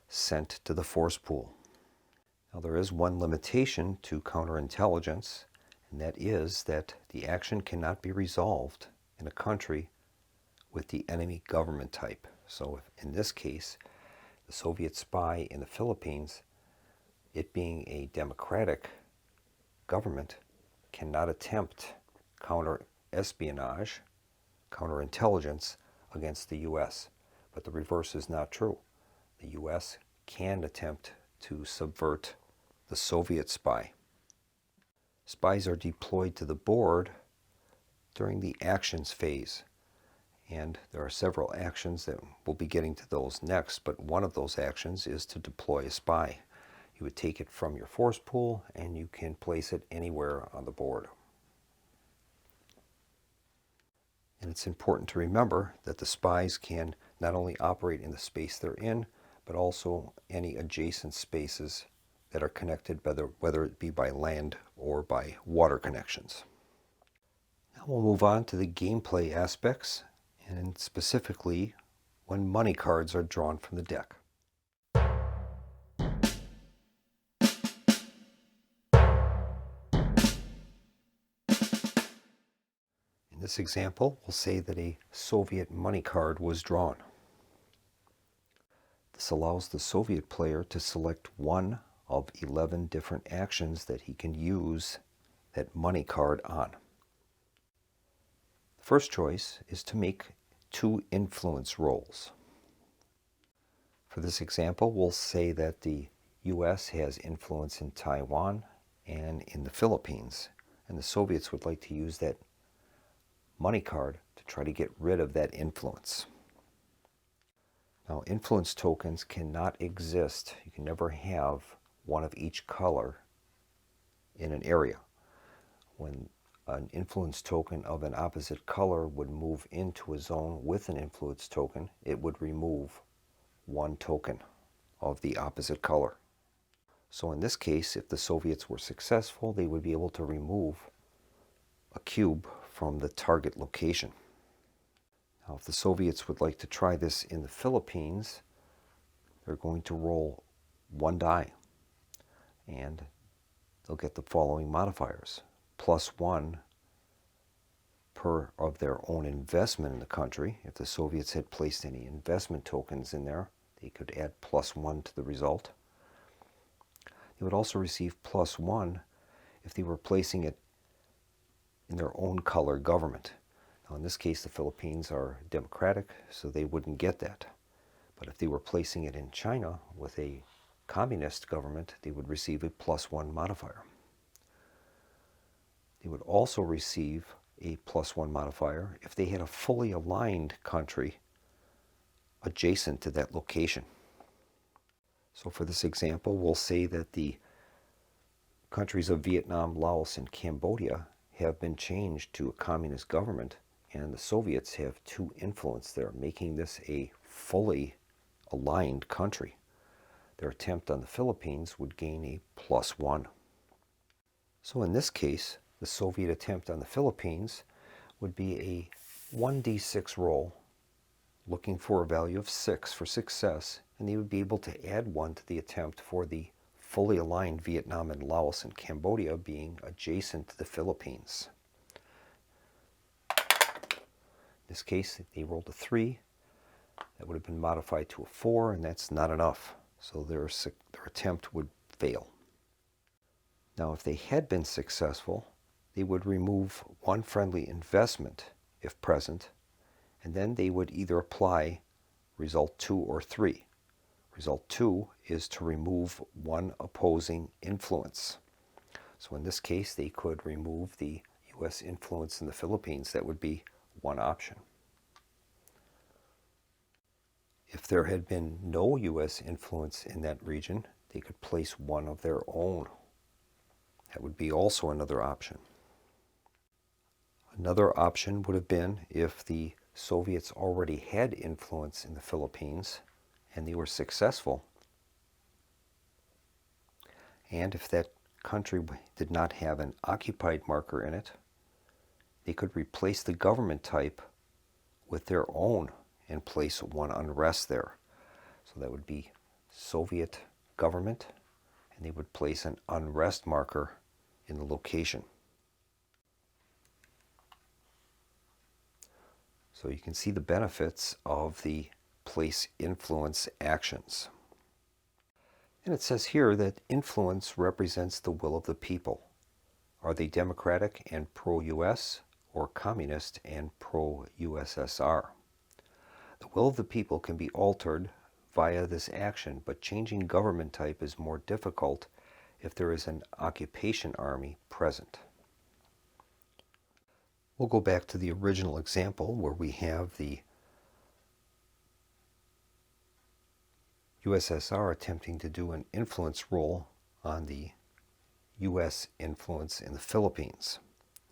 sent to the force pool. Now there is one limitation to counterintelligence, and that is that the action cannot be resolved in a country with the enemy government type. So in this case, the Soviet spy in the Philippines, it being a democratic government, cannot attempt counter-espionage, counterintelligence against the US. But the reverse is not true. The US can attempt to subvert the Soviet spy. Spies are deployed to the board during the actions phase. And there are several actions that we'll be getting to those next, but one of those actions is to deploy a spy. You would take it from your force pool and you can place it anywhere on the board. And it's important to remember that the spies can not only operate in the space they're in, but also any adjacent spaces that are connected, whether it be by land or by water connections. Now we'll move on to the gameplay aspects, and specifically when money cards are drawn from the deck. In this example, we'll say that a Soviet money card was drawn. This allows the Soviet player to select one of 11 different actions that he can use that money card on. The first choice is to make 2 influence rolls. For this example, we'll say that the US has influence in Taiwan and in the Philippines, and the Soviets would like to use that money card to try to get rid of that influence. Now, influence tokens cannot exist. You can never have one of each color in an area. When an influence token of an opposite color would move into a zone with an influence token, it would remove 1 token of the opposite color. So in this case, if the Soviets were successful, they would be able to remove a cube from the target location. Now, if the Soviets would like to try this in the Philippines, they're going to roll 1 die. And they'll get the following modifiers. +1 per of their own investment in the country. If the Soviets had placed any investment tokens in there, they could add +1 to the result. They would also receive +1 if they were placing it in their own color government. Now in this case, the Philippines are democratic, so they wouldn't get that. But if they were placing it in China with a communist government, they would receive a +1 modifier. They would also receive a +1 modifier if they had a fully aligned country adjacent to that location. So for this example, we'll say that the countries of Vietnam, Laos, and Cambodia have been changed to a communist government, and the Soviets have 2 influence there, making this a fully aligned country. Their attempt on the Philippines would gain a +1. So in this case, the Soviet attempt on the Philippines would be a 1d6 roll, looking for a value of 6 for success, and they would be able to add 1 to the attempt for the fully aligned Vietnam and Laos and Cambodia being adjacent to the Philippines. In this case, they rolled a 3. That would have been modified to a 4, and that's not enough. So their attempt would fail. Now, if they had been successful, they would remove 1 friendly investment, if present, and then they would either apply result 2 or 3. Result 2 is to remove 1 opposing influence. So in this case, they could remove the U.S. influence in the Philippines. That would be 1 option. If there had been no U.S. influence in that region, they could place 1 of their own. That would be also another option. Another option would have been if the Soviets already had influence in the Philippines and they were successful, and if that country did not have an occupied marker in it, they could replace the government type with their own and place 1 unrest there. So that would be Soviet government, and they would place an unrest marker in the location. So you can see the benefits of the place influence actions. And it says here that influence represents the will of the people. Are they democratic and pro-US or communist and pro-USSR? The will of the people can be altered via this action, but changing government type is more difficult if there is an occupation army present. We'll go back to the original example where we have the USSR attempting to do an influence roll on the US influence in the Philippines.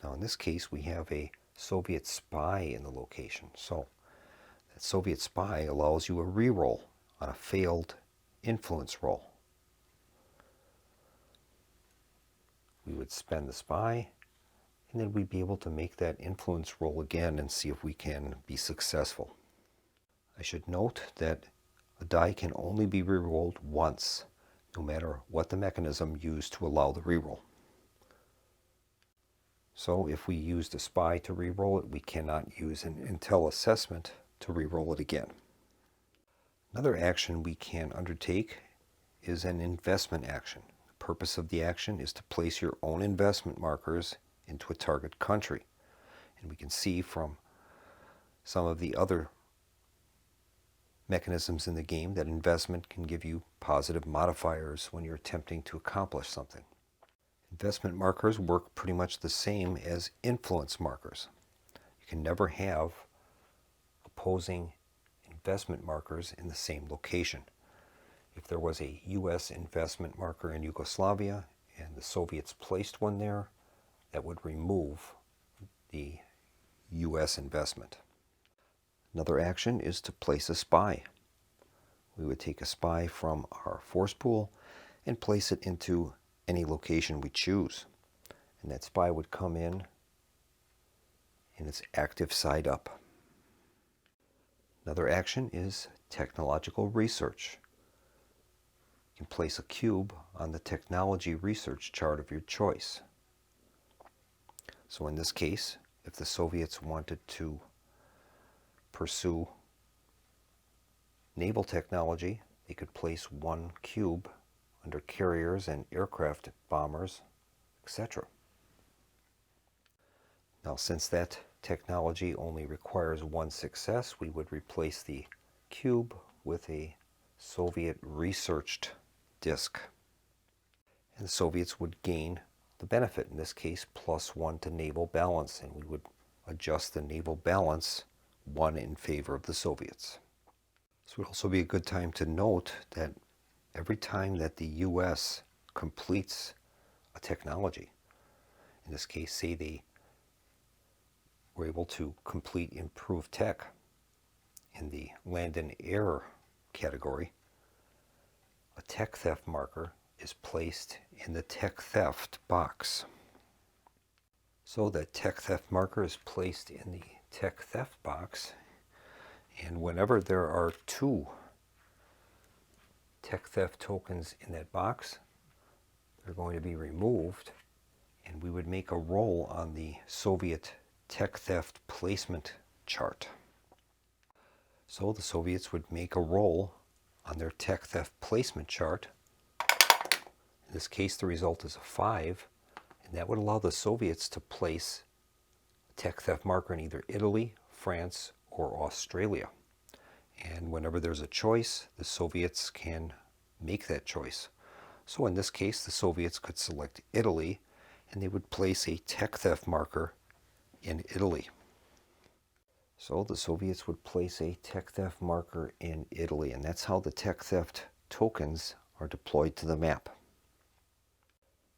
Now in this case we have a Soviet spy in the location. So that Soviet spy allows you a re-roll on a failed influence roll. We would spend the spy, and then we'd be able to make that influence roll again and see if we can be successful. I should note that a die can only be re-rolled once, no matter what the mechanism used to allow the re-roll. So if we used a spy to re-roll it, we cannot use an intel assessment to re-roll it again. Another action we can undertake is an investment action. The purpose of the action is to place your own investment markers into a target country. And we can see from some of the other mechanisms in the game that investment can give you positive modifiers when you're attempting to accomplish something. Investment markers work pretty much the same as influence markers. You can never have opposing investment markers in the same location. If there was a U.S. investment marker in Yugoslavia and the Soviets placed one there, that would remove the U.S. investment. Another action is to place a spy. We would take a spy from our force pool and place it into any location we choose. And that spy would come in its active side up. Another action is technological research. You can place a cube on the technology research chart of your choice. So in this case, if the Soviets wanted to pursue naval technology, they could place one cube under carriers and aircraft bombers, etc. Now, since that technology only requires one success, we would replace the cube with a Soviet researched disk. And the Soviets would gain the benefit, in this case, +1 to naval balance, and we would adjust the naval balance 1 in favor of the Soviets. So it would also be a good time to note that every time that the U.S. completes a technology, in this case, say they were able to complete improved tech in the land and air category, a tech theft marker is placed in the tech theft box. So that tech theft marker is placed in the tech theft box, and whenever there are 2 tech theft tokens in that box, they're going to be removed, and we would make a roll on the Soviet tech theft placement chart. So the Soviets would make a roll on their tech theft placement chart. In this case, the result is a 5, and that would allow the Soviets to place a tech theft marker in either Italy, France, or Australia. And whenever there's a choice, the Soviets can make that choice. So in this case, the Soviets could select Italy, and they would place a tech theft marker in Italy. So the Soviets would place a tech theft marker in Italy, and that's how the tech theft tokens are deployed to the map.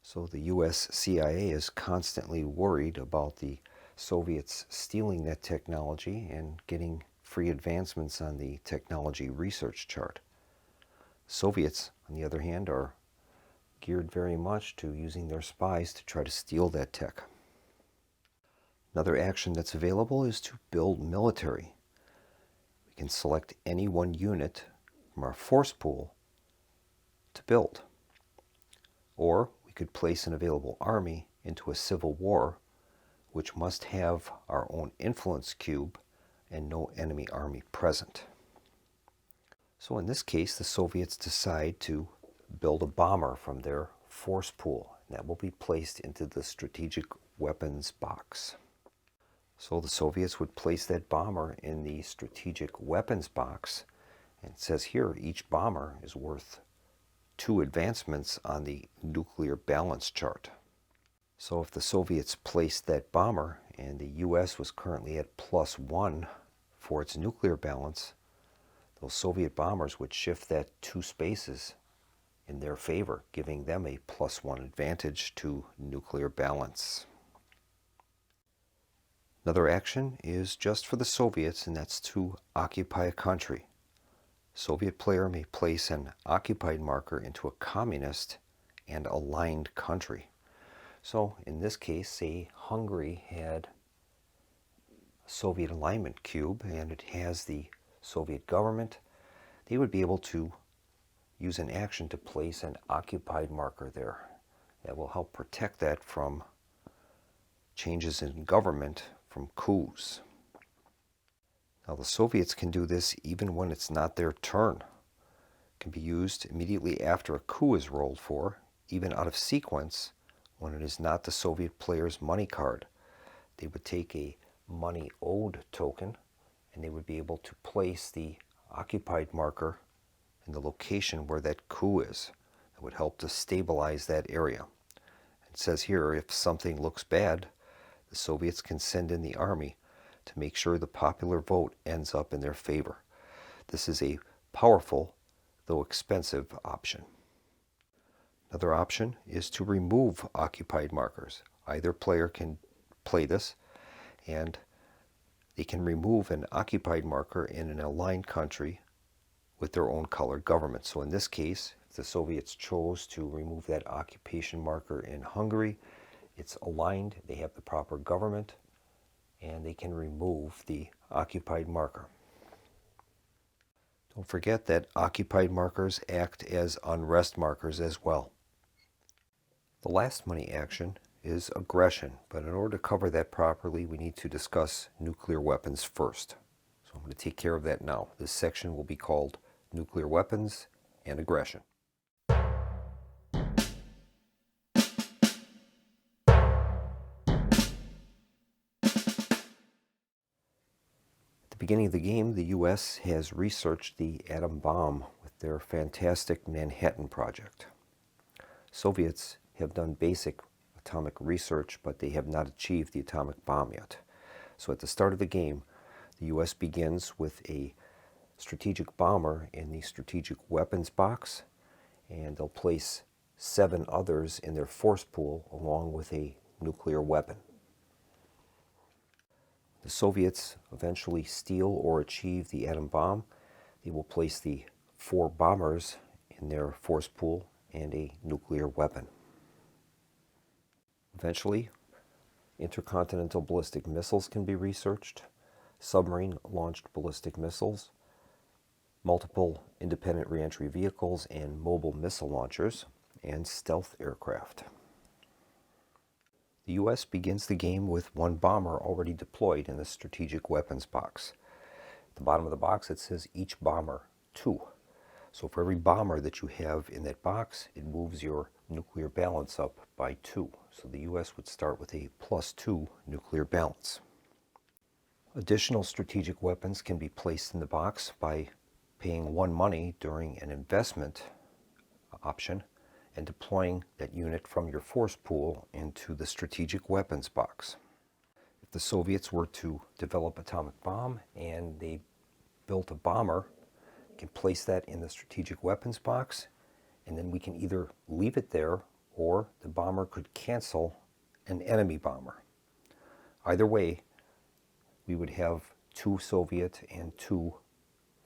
So the US CIA is constantly worried about the Soviets stealing that technology and getting free advancements on the technology research chart. Soviets, on the other hand, are geared very much to using their spies to try to steal that tech. Another action that's available is to build military. We can select any one unit from our force pool to build. Or we could place an available army into a civil war, which must have our own influence cube and no enemy army present. So in this case, the Soviets decide to build a bomber from their force pool. And that will be placed into the strategic weapons box. So the Soviets would place that bomber in the strategic weapons box. And it says here, each bomber is worth 2 advancements on the nuclear balance chart. So if the Soviets placed that bomber and the US was currently at +1 for its nuclear balance, those Soviet bombers would shift that 2 spaces in their favor, giving them a +1 advantage to nuclear balance. Another action is just for the Soviets, and that's to occupy a country. Soviet player may place an occupied marker into a communist and aligned country. So in this case, say Hungary had a Soviet alignment cube and it has the Soviet government, they would be able to use an action to place an occupied marker there. That will help protect that from changes in government, from coups. Now the Soviets can do this even when it's not their turn. It can be used immediately after a coup is rolled for, even out of sequence, when it is not the Soviet player's money card. They would take a money owed token and they would be able to place the occupied marker in the location where that coup is. It would help to stabilize that area. It says here, if something looks bad, the Soviets can send in the army to make sure the popular vote ends up in their favor. This is a powerful, though expensive, option. Another option is to remove occupied markers. Either player can play this, and they can remove an occupied marker in an aligned country with their own colored government. So in this case, if the Soviets chose to remove that occupation marker in Hungary, it's aligned, they have the proper government, and they can remove the occupied marker. Don't forget that occupied markers act as unrest markers as well. The last money action is aggression, but in order to cover that properly, we need to discuss nuclear weapons first. So I'm going to take care of that now. This section will be called Nuclear Weapons and Aggression. At the beginning of the game, the U.S. has researched the atom bomb with their fantastic Manhattan Project. Soviets have done basic atomic research, but they have not achieved the atomic bomb yet. So at the start of the game, the U.S. begins with a strategic bomber in the strategic weapons box, and they'll place 7 others in their force pool along with a nuclear weapon. The Soviets eventually steal or achieve the atom bomb. They will place the 4 bombers in their force pool and a nuclear weapon. Eventually, intercontinental ballistic missiles can be researched, submarine-launched ballistic missiles, multiple independent reentry vehicles and mobile missile launchers, and stealth aircraft. The U.S. begins the game with 1 bomber already deployed in the strategic weapons box. At the bottom of the box it says each bomber 2. So for every bomber that you have in that box, it moves your nuclear balance up by 2. So the U.S. would start with a +2 nuclear balance. Additional strategic weapons can be placed in the box by paying 1 money during an investment option and deploying that unit from your force pool into the strategic weapons box. If the Soviets were to develop atomic bomb and they built a bomber, you can place that in the strategic weapons box, and then we can either leave it there or the bomber could cancel an enemy bomber. Either way, we would have 2 Soviet and 2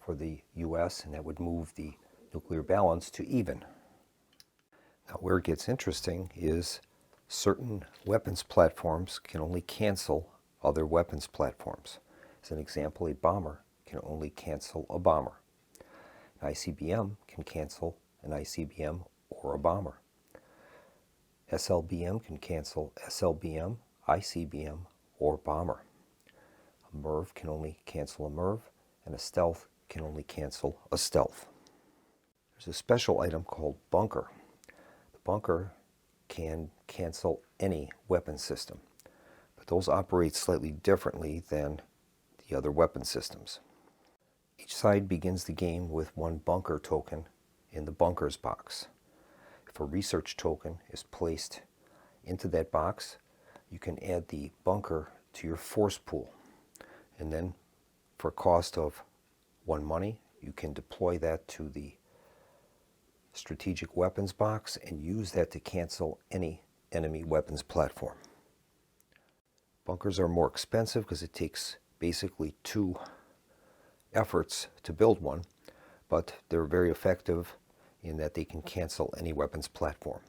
for the US, and that would move the nuclear balance to even. Now, where it gets interesting is certain weapons platforms can only cancel other weapons platforms. As an example, a bomber can only cancel a bomber. An ICBM can cancel an ICBM or a bomber. SLBM can cancel SLBM, ICBM, or bomber. A MIRV can only cancel a MIRV, and a stealth can only cancel a stealth. There's a special item called bunker. The bunker can cancel any weapon system, but those operate slightly differently than the other weapon systems. Each side begins the game with 1 bunker token in the bunkers box. If a research token is placed into that box, you can add the bunker to your force pool, and then for a cost of 1 money, you can deploy that to the strategic weapons box and use that to cancel any enemy weapons platform. Bunkers are more expensive because it takes basically 2 efforts to build one, but they're very effective in that they can cancel any weapons platform.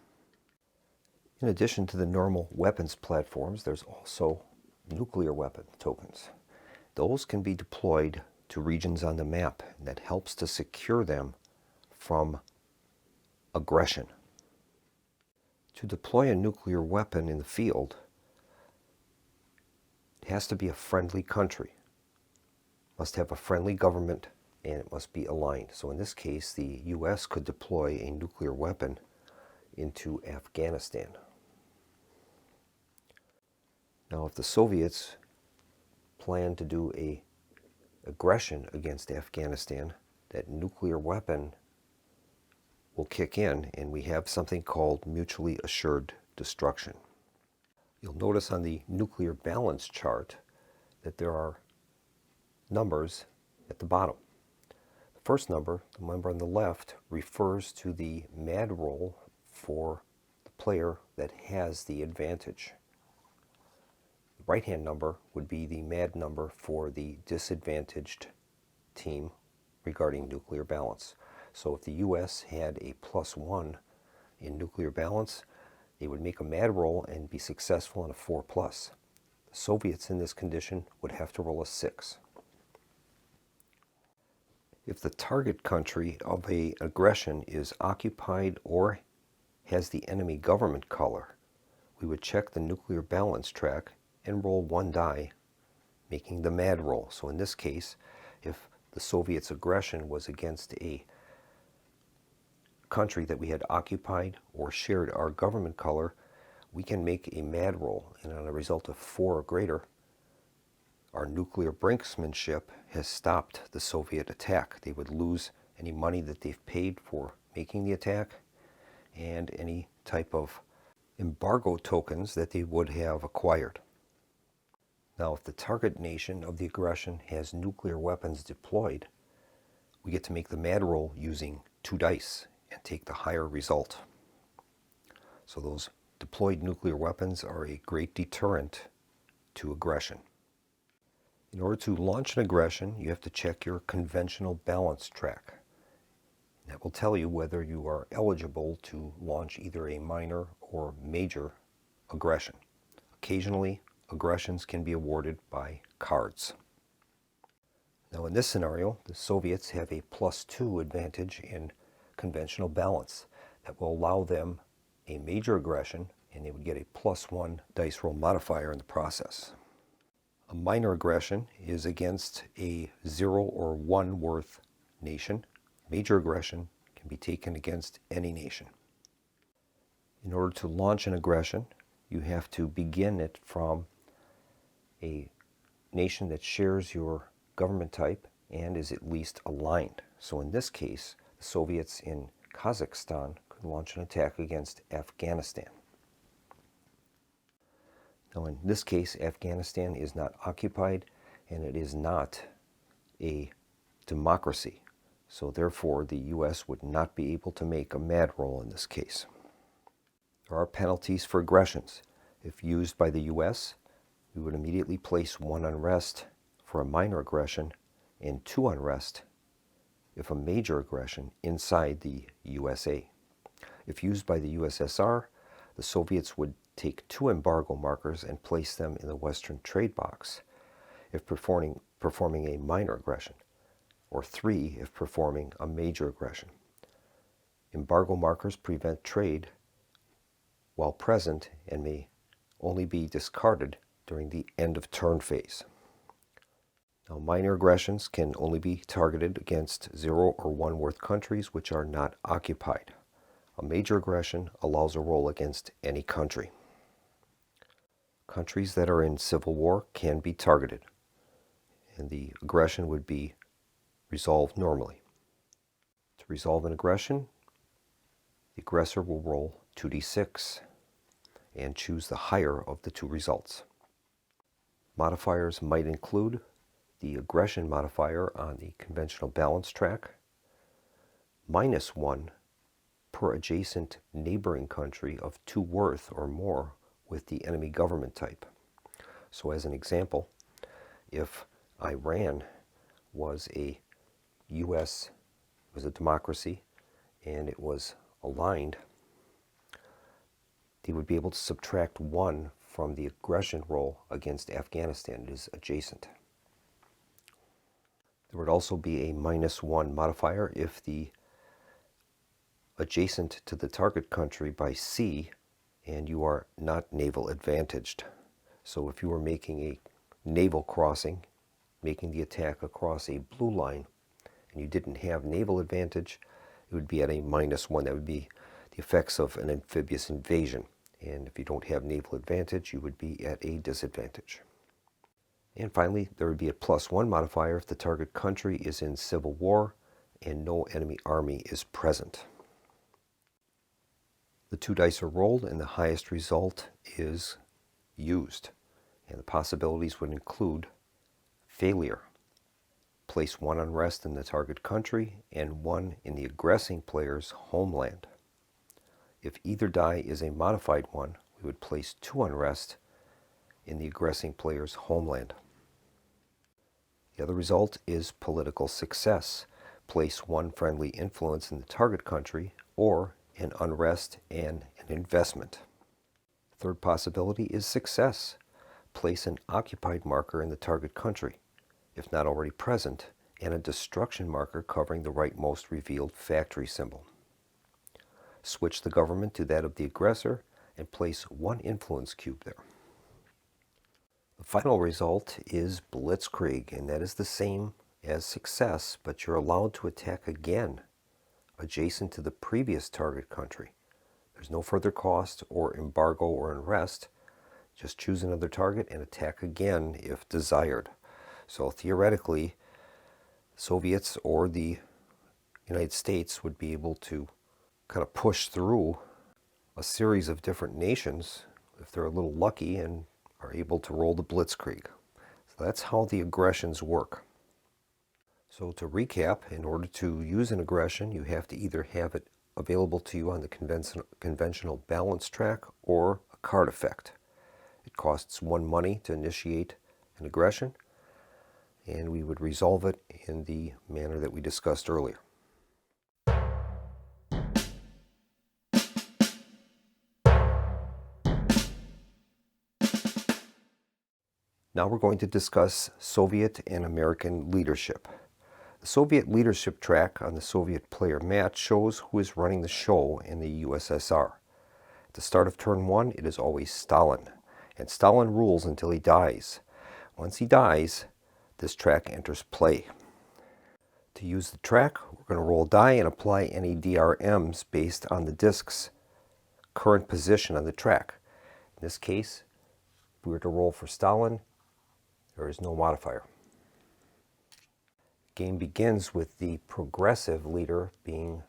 In addition to the normal weapons platforms, there's also nuclear weapon tokens. Those can be deployed to regions on the map, and that helps to secure them from aggression. To deploy a nuclear weapon in the field, it has to be a friendly country. It must have a friendly government, and it must be aligned. So in this case, the U.S. could deploy a nuclear weapon into Afghanistan. Now, if the Soviets plan to do a aggression against Afghanistan, that nuclear weapon will kick in, and we have something called mutually assured destruction. You'll notice on the nuclear balance chart that there are numbers at the bottom. The first number, the number on the left, refers to the MAD roll for the player that has the advantage. The right-hand number would be the MAD number for the disadvantaged team regarding nuclear balance. So if the U.S. had a +1 in nuclear balance, they would make a MAD roll and be successful in a 4+. The Soviets in this condition would have to roll a 6. If the target country of an aggression is occupied or has the enemy government color, we would check the nuclear balance track and roll one die, making the mad roll. So in this case, if the Soviets' aggression was against a country that we had occupied or shared our government color, we can make a mad roll, and on a result of 4 or greater, our nuclear brinksmanship has stopped the Soviet attack. They would lose any money that they've paid for making the attack and any type of embargo tokens that they would have acquired. Now, if the target nation of the aggression has nuclear weapons deployed, we get to make the mad roll using 2 dice and take the higher result. So those deployed nuclear weapons are a great deterrent to aggression. In order to launch an aggression, you have to check your conventional balance track. That will tell you whether you are eligible to launch either a minor or major aggression. Occasionally, aggressions can be awarded by cards. Now in this scenario, the Soviets have a +2 advantage in conventional balance that will allow them a major aggression, and they would get a +1 dice roll modifier in the process. A minor aggression is against a 0 or 1 worth nation. Major aggression can be taken against any nation. In order to launch an aggression, you have to begin it from a nation that shares your government type and is at least aligned. So in this case, the Soviets in Kazakhstan could launch an attack against Afghanistan. Now in this case, Afghanistan is not occupied and it is not a democracy. So therefore, the U.S. would not be able to make a mad roll in this case. There are penalties for aggressions. If used by the U.S., we would immediately place 1 unrest for a minor aggression and 2 unrest if a major aggression inside the USA. If used by the USSR, the Soviets would take 2 embargo markers and place them in the Western trade box if performing a minor aggression, or 3 if performing a major aggression. Embargo markers prevent trade while present and may only be discarded during the end of turn phase. Now, minor aggressions can only be targeted against 0 or 1 worth countries which are not occupied. A major aggression allows a roll against any country. Countries that are in civil war can be targeted, and the aggression would be resolved normally. To resolve an aggression, the aggressor will roll 2d6 and choose the higher of the 2 results. Modifiers might include the aggression modifier on the conventional balance track, -1 per adjacent neighboring country of 2 worth or more with the enemy government type. So as an example, if Iran was a democracy and it was aligned, they would be able to subtract 1 from the aggression roll against Afghanistan. It is adjacent. There would also be a -1 modifier if the adjacent to the target country by sea and you are not naval advantaged. So if you were making a naval crossing, making the attack across a blue line, and you didn't have naval advantage, it would be at a -1. That would be the effects of an amphibious invasion. And if you don't have naval advantage, you would be at a disadvantage. And finally, there would be a +1 modifier if the target country is in civil war and no enemy army is present. The 2 dice are rolled and the highest result is used. And the possibilities would include failure. Place 1 unrest in the target country and 1 in the aggressing player's homeland. If either die is a modified 1, we would place 2 unrest in the aggressing player's homeland. The other result is political success. Place 1 friendly influence in the target country or an unrest and an investment. Third possibility is success. Place an occupied marker in the target country. If not already present, and a destruction marker covering the rightmost revealed factory symbol. Switch the government to that of the aggressor and place one influence cube there. The final result is Blitzkrieg, and that is the same as success, but you're allowed to attack again adjacent to the previous target country. There's no further cost or embargo or unrest. Just choose another target and attack again if desired. So theoretically, Soviets or the United States would be able to kind of push through a series of different nations if they're a little lucky and are able to roll the Blitzkrieg. So that's how the aggressions work. So to recap, in order to use an aggression, you have to either have it available to you on the conventional balance track or a card effect. It costs 1 money to initiate an aggression, and we would resolve it in the manner that we discussed earlier. Now we're going to discuss Soviet and American leadership. The Soviet leadership track on the Soviet player mat shows who is running the show in the USSR. At the start of turn 1, it is always Stalin, and Stalin rules until he dies. Once he dies, this track enters play. To use the track, we're going to roll a die and apply any DRMs based on the disk's current position on the track. In this case, if we were to roll for Stalin, there is no modifier. Game begins with the progressive leader being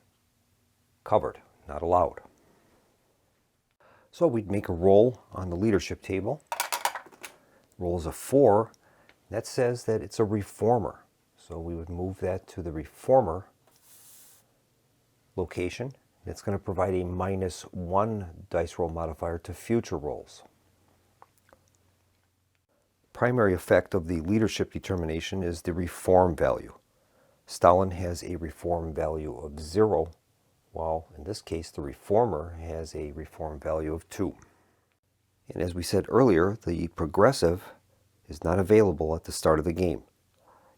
covered, not allowed. So we'd make a roll on the leadership table. Roll is a 4. That says that it's a reformer. So we would move that to the reformer location. It's going to provide a -1 dice roll modifier to future rolls. Primary effect of the leadership determination is the reform value. Stalin has a reform value of 0, while in this case the reformer has a reform value of 2. And as we said earlier, the progressive is not available at the start of the game.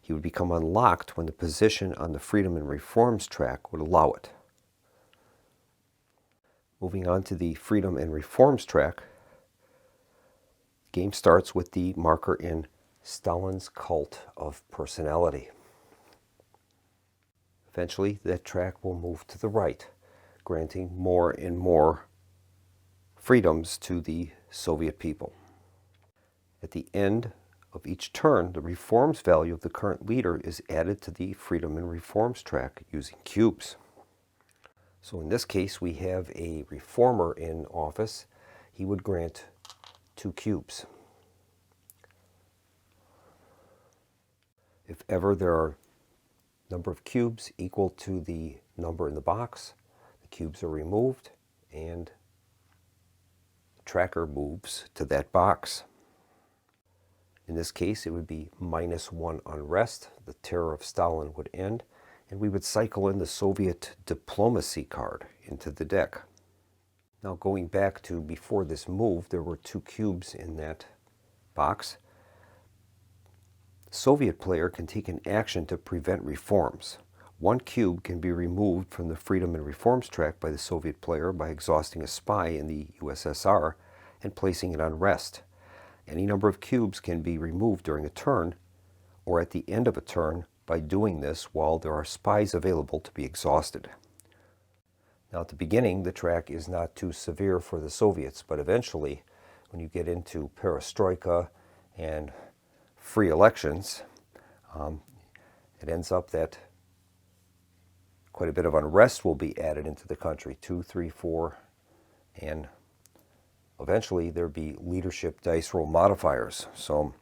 He would become unlocked when the position on the Freedom and Reforms track would allow it. Moving on to the Freedom and Reforms track, the game starts with the marker in Stalin's Cult of Personality. Eventually, that track will move to the right, granting more and more freedoms to the Soviet people. At the end of each turn, the reforms value of the current leader is added to the Freedom and Reforms track using cubes. So in this case, we have a reformer in office. He would grant 2 cubes. If ever there are number of cubes equal to the number in the box, the cubes are removed and the tracker moves to that box. In this case, it would be -1 unrest. The terror of Stalin would end, and we would cycle in the Soviet diplomacy card into the deck. Now going back to before this move, there were 2 cubes in that box. The Soviet player can take an action to prevent reforms. 1 cube can be removed from the Freedom and Reforms track by the Soviet player by exhausting a spy in the USSR and placing it on rest. Any number of cubes can be removed during a turn or at the end of a turn by doing this while there are spies available to be exhausted. Now at the beginning, the track is not too severe for the Soviets, but eventually, when you get into perestroika and free elections, it ends up that quite a bit of unrest will be added into the country, 2, 3, 4, and eventually there'll be leadership dice roll modifiers. So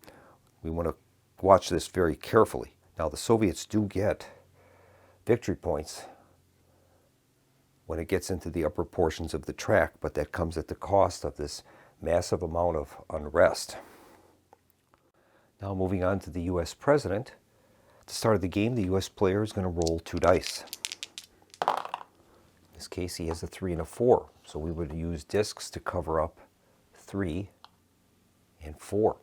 we want to watch this very carefully. Now the Soviets do get victory points when it gets into the upper portions of the track, but that comes at the cost of this massive amount of unrest. Now moving on to the US president. At the start of the game, the US player is going to roll 2 dice. In this case, he has a 3 and a 4. So we would use discs to cover up 3 and 4.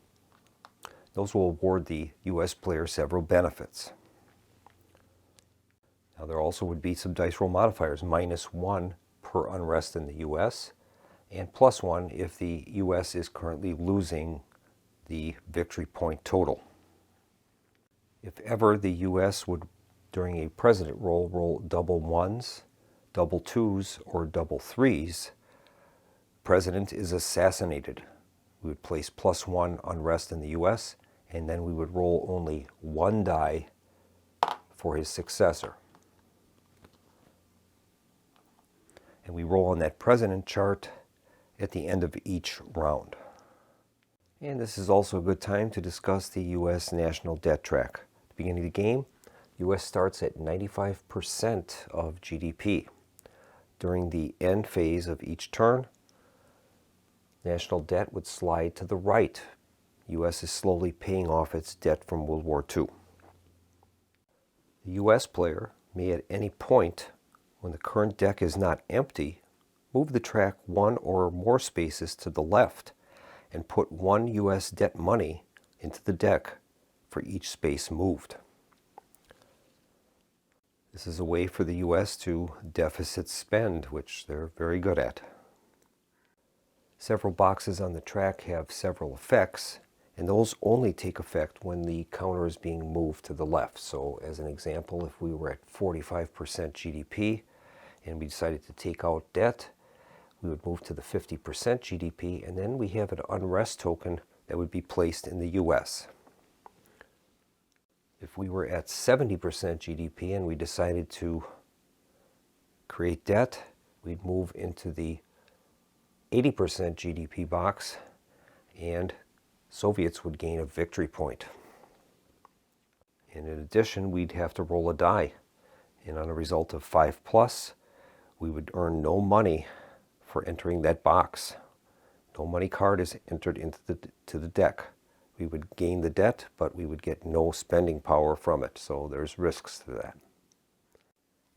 Those will award the US player several benefits. Now there also would be some dice roll modifiers, -1 per unrest in the US, and +1 if the US is currently losing the victory point total. If ever the US would, during a president roll double ones, double twos, or double threes, president is assassinated. We would place +1 unrest in the US, and then we would roll only one die for his successor. And we roll on that president chart at the end of each round. And this is also a good time to discuss the US national debt track. At the beginning of the game, US starts at 95% of GDP. During the end phase of each turn, national debt would slide to the right. US is slowly paying off its debt from World War II. The US player may at any point, when the current deck is not empty, move the track one or more spaces to the left and put one US debt money into the deck for each space moved. This is a way for the US to deficit spend, which they're very good at. Several boxes on the track have several effects, and those only take effect when the counter is being moved to the left. So as an example, if we were at 45% GDP and we decided to take out debt, we would move to the 50% GDP, and then we have an unrest token that would be placed in the US. If we were at 70% GDP and we decided to create debt, we'd move into the 80% GDP box, and Soviets would gain a victory point. And in addition, we'd have to roll a die. And on a result of 5+, we would earn no money for entering that box. No money card is entered into the deck. We would gain the debt, but we would get no spending power from it. So there's risks to that.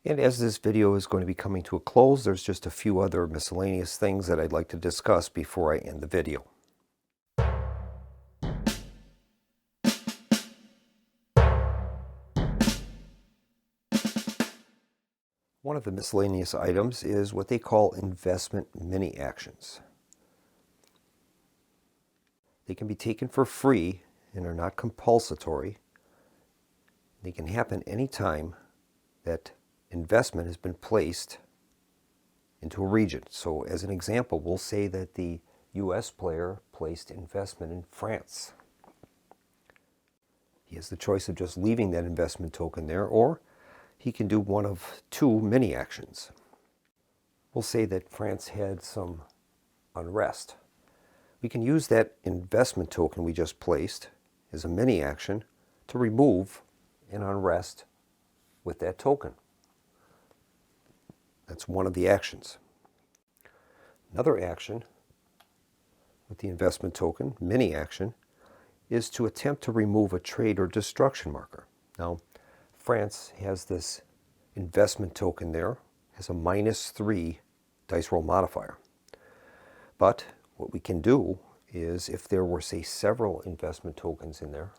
And as this video is going to be coming to a close, there's just a few other miscellaneous things that I'd like to discuss before I end the video. One of the miscellaneous items is what they call investment mini actions. They can be taken for free and are not compulsory. They can happen anytime that investment has been placed into a region. So as an example, we'll say that the US player placed investment in France. He has the choice of just leaving that investment token there, or he can do one of two mini actions. We'll say that France had some unrest. We can use that investment token we just placed as a mini action to remove an unrest with that token. That's one of the actions. Another action with the investment token, mini action, is to attempt to remove a trade or destruction marker. Now, France has this investment token there, has a -3 dice roll modifier. But what we can do is, if there were, say, several investment tokens in there,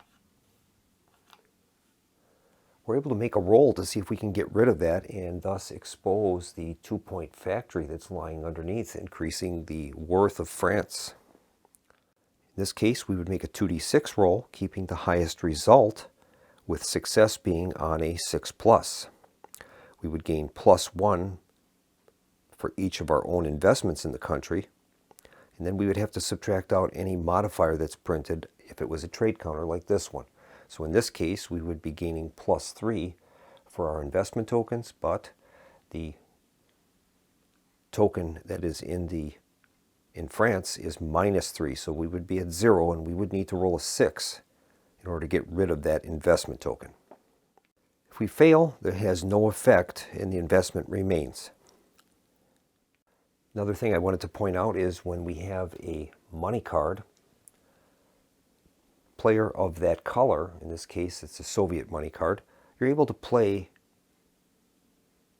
we're able to make a roll to see if we can get rid of that and thus expose the 2-point factory that's lying underneath, increasing the worth of France. In this case, we would make a 2d6 roll, keeping the highest result, with success being on a 6+. We would gain +1 for each of our own investments in the country, and then we would have to subtract out any modifier that's printed if it was a trade counter like this one. So in this case, we would be gaining +3 for our investment tokens, but the token that is in France is -3, so we would be at 0, and we would need to roll a 6 in order to get rid of that investment token. If we fail, that has no effect and the investment remains. Another thing I wanted to point out is when we have a money card, player of that color, in this case it's a Soviet money card, you're able to play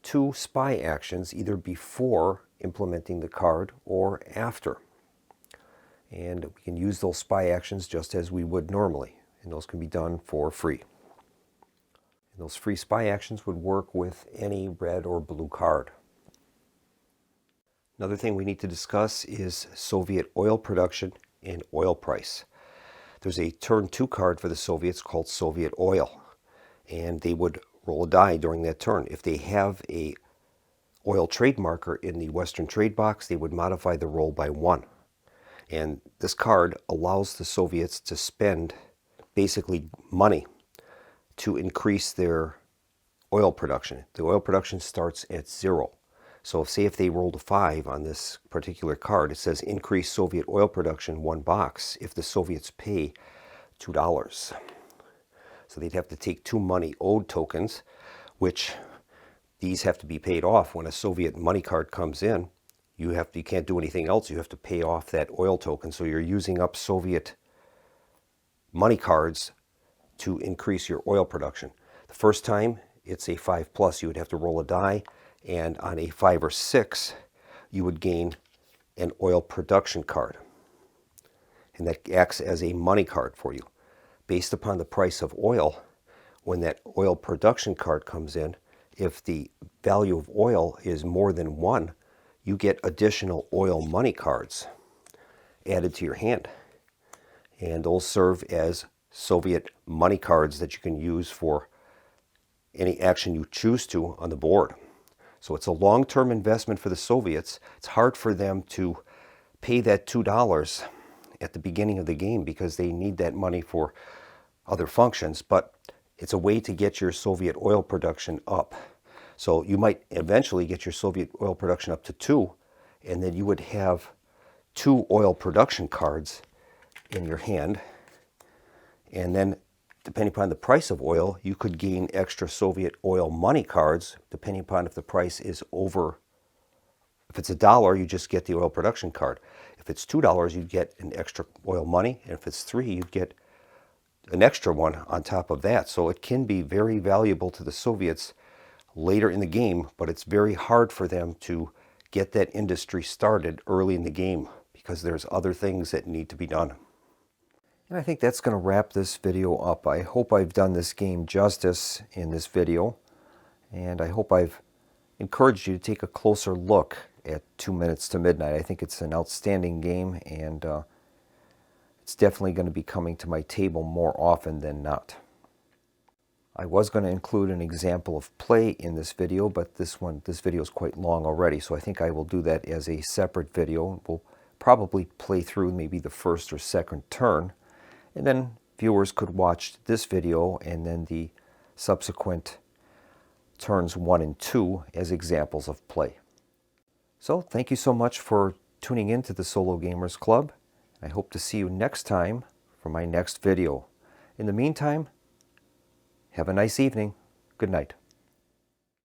2 spy actions either before implementing the card or after. And we can use those spy actions just as we would normally, and those can be done for free. Those free spy actions would work with any red or blue card. Another thing we need to discuss is Soviet oil production and oil price. There's a turn 2 card for the Soviets called Soviet oil, and they would roll a die during that turn. If they have a oil trade marker in the Western trade box, they would modify the roll by 1. And this card allows the Soviets to spend basically money to increase their oil production. The oil production starts at 0. So say if they rolled a 5 on this particular card, it says increase Soviet oil production 1 box if the Soviets pay $2. So they'd have to take 2 money owed tokens, which these have to be paid off. When a Soviet money card comes in, you can't do anything else. You have to pay off that oil token. So you're using up Soviet money cards to increase your oil production. The first time it's a 5+, you would have to roll a die, and on a 5 or 6 you would gain an oil production card, and that acts as a money card for you. Based upon the price of oil, when that oil production card comes in, if the value of oil is more than 1, you get additional oil money cards added to your hand, and those serve as Soviet money cards that you can use for any action you choose to on the board. So it's a long-term investment for the Soviets. It's hard for them to pay that $2 at the beginning of the game because they need that money for other functions, but it's a way to get your Soviet oil production up. So you might eventually get your Soviet oil production up to 2, and then you would have 2 oil production cards in your hand, and then depending upon the price of oil, you could gain extra Soviet oil money cards, depending upon if the price is over. If it's $1, you just get the oil production card. If it's $2, you get an extra oil money, and if it's 3, you get an extra one on top of that. So it can be very valuable to the Soviets later in the game, but it's very hard for them to get that industry started early in the game because there's other things that need to be done. And I think that's going to wrap this video up. I hope I've done this game justice in this video, and I hope I've encouraged you to take a closer look at 2 Minutes to Midnight. I think it's an outstanding game, and it's definitely going to be coming to my table more often than not. I was going to include an example of play in this video, but this video is quite long already, so I think I will do that as a separate video. We'll probably play through maybe the first or second turn, and then viewers could watch this video and then the subsequent turns 1 and 2 as examples of play. So thank you so much for tuning in to the Solo Gamers Club. I hope to see you next time for my next video. In the meantime, have a nice evening. Good night.